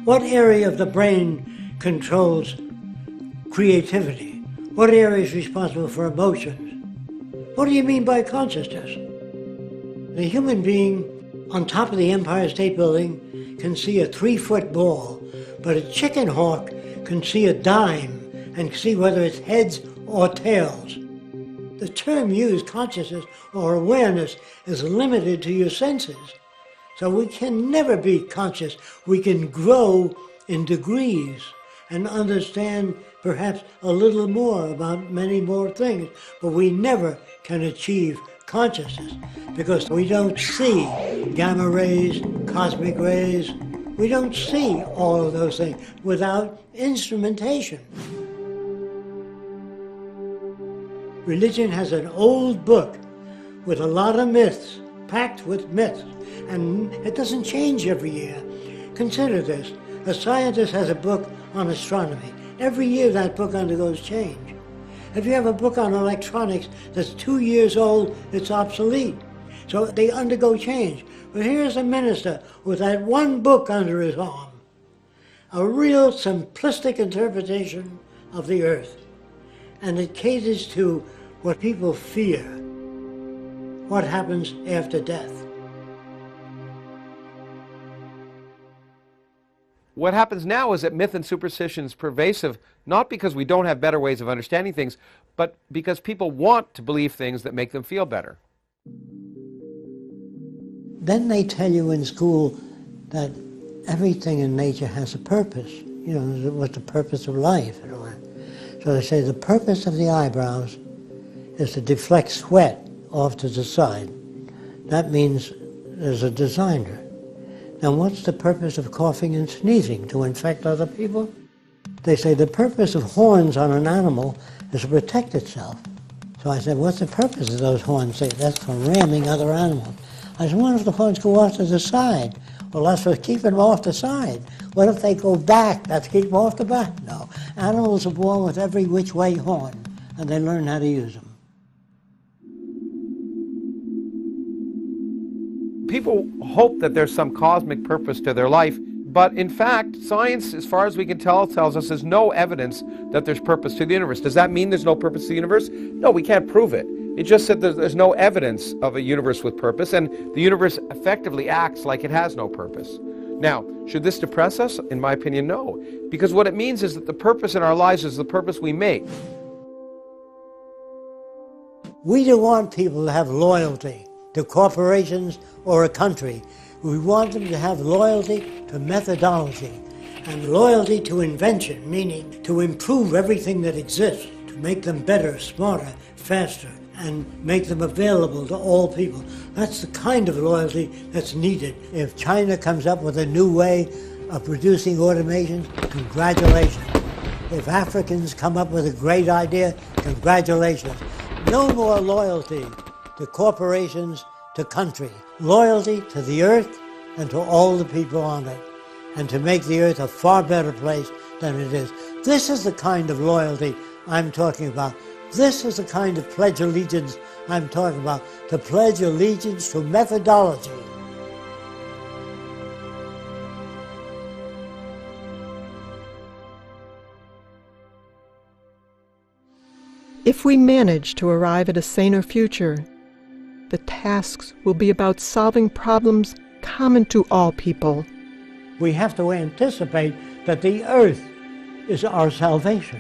What area of the brain controls creativity? What area is responsible for emotions? What do you mean by consciousness? The human being on top of the Empire State Building can see a 3-foot ball, but a chicken hawk can see a dime and see whether it's heads or tails. The term used, consciousness or awareness, is limited to your senses. So we can never be conscious. We can grow in degrees and understand perhaps a little more about many more things, but we never can achieve consciousness because we don't see gamma rays, cosmic rays. We don't see all of those things without instrumentation. Religion has an old book with a lot of myths, packed with myths, and it doesn't change every year. Consider this. A scientist has a book on astronomy. Every year that book undergoes change. If you have a book on electronics that's 2 years old, it's obsolete. So they undergo change. But here's a minister with that one book under his arm. A real simplistic interpretation of the earth. And it caters to what people fear. What happens after death? What happens now is that myth and superstition is pervasive, not because we don't have better ways of understanding things, but because people want to believe things that make them feel better. Then they tell you in school that everything in nature has a purpose. You know, what's the purpose of life and all that. So they say the purpose of the eyebrows is to deflect sweat off to the side. That means there's a designer. Now what's the purpose of coughing and sneezing? To infect other people? They say the purpose of horns on an animal is to protect itself. So I said, what's the purpose of those horns? They say, that's for ramming other animals. I said, what if the horns go off to the side? Well, that's for keeping them off the side. What if they go back? That's keep them off the back? No. Animals are born with every which way horn, and they learn how to use them. People hope that there's some cosmic purpose to their life, but in fact, science, as far as we can tell, tells us there's no evidence that there's purpose to the universe. Does that mean there's no purpose to the universe? No, we can't prove it. It just said there's no evidence of a universe with purpose, and the universe effectively acts like it has no purpose. Now, should this depress us? In my opinion, no. Because what it means is that the purpose in our lives is the purpose we make. We don't want people to have loyalty to corporations or a country. We want them to have loyalty to methodology and loyalty to invention, meaning to improve everything that exists, to make them better, smarter, faster, and make them available to all people. That's the kind of loyalty that's needed. If China comes up with a new way of producing automation, congratulations. If Africans come up with a great idea, congratulations. No more loyalty to corporations, to country. Loyalty to the earth and to all the people on it, and to make the earth a far better place than it is. This is the kind of loyalty I'm talking about. This is the kind of pledge allegiance I'm talking about, to pledge allegiance to methodology. If we manage to arrive at a saner future, the tasks will be about solving problems common to all people, We have to anticipate that the earth is our salvation.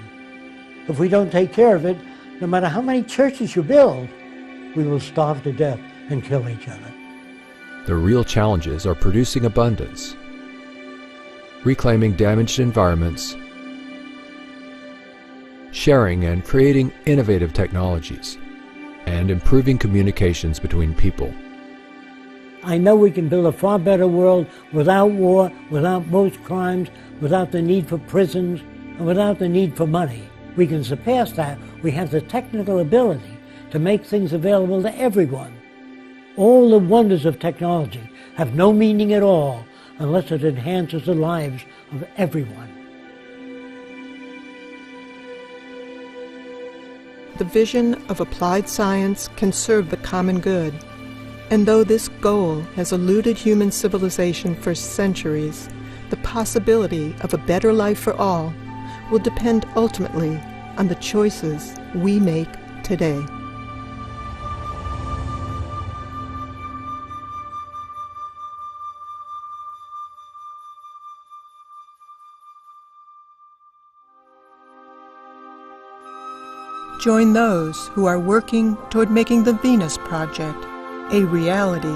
If we don't take care of it, no matter how many churches you build, we will starve to death and kill each other. The real challenges are producing abundance, reclaiming damaged environments, sharing and creating innovative technologies, and improving communications between people. I know we can build a far better world without war, without most crimes, without the need for prisons, and without the need for money. We can surpass that. We have the technical ability to make things available to everyone. All the wonders of technology have no meaning at all unless it enhances the lives of everyone. The vision of applied science can serve the common good. And though this goal has eluded human civilization for centuries, the possibility of a better life for all will depend ultimately on the choices we make today. Join those who are working toward making the Venus Project a reality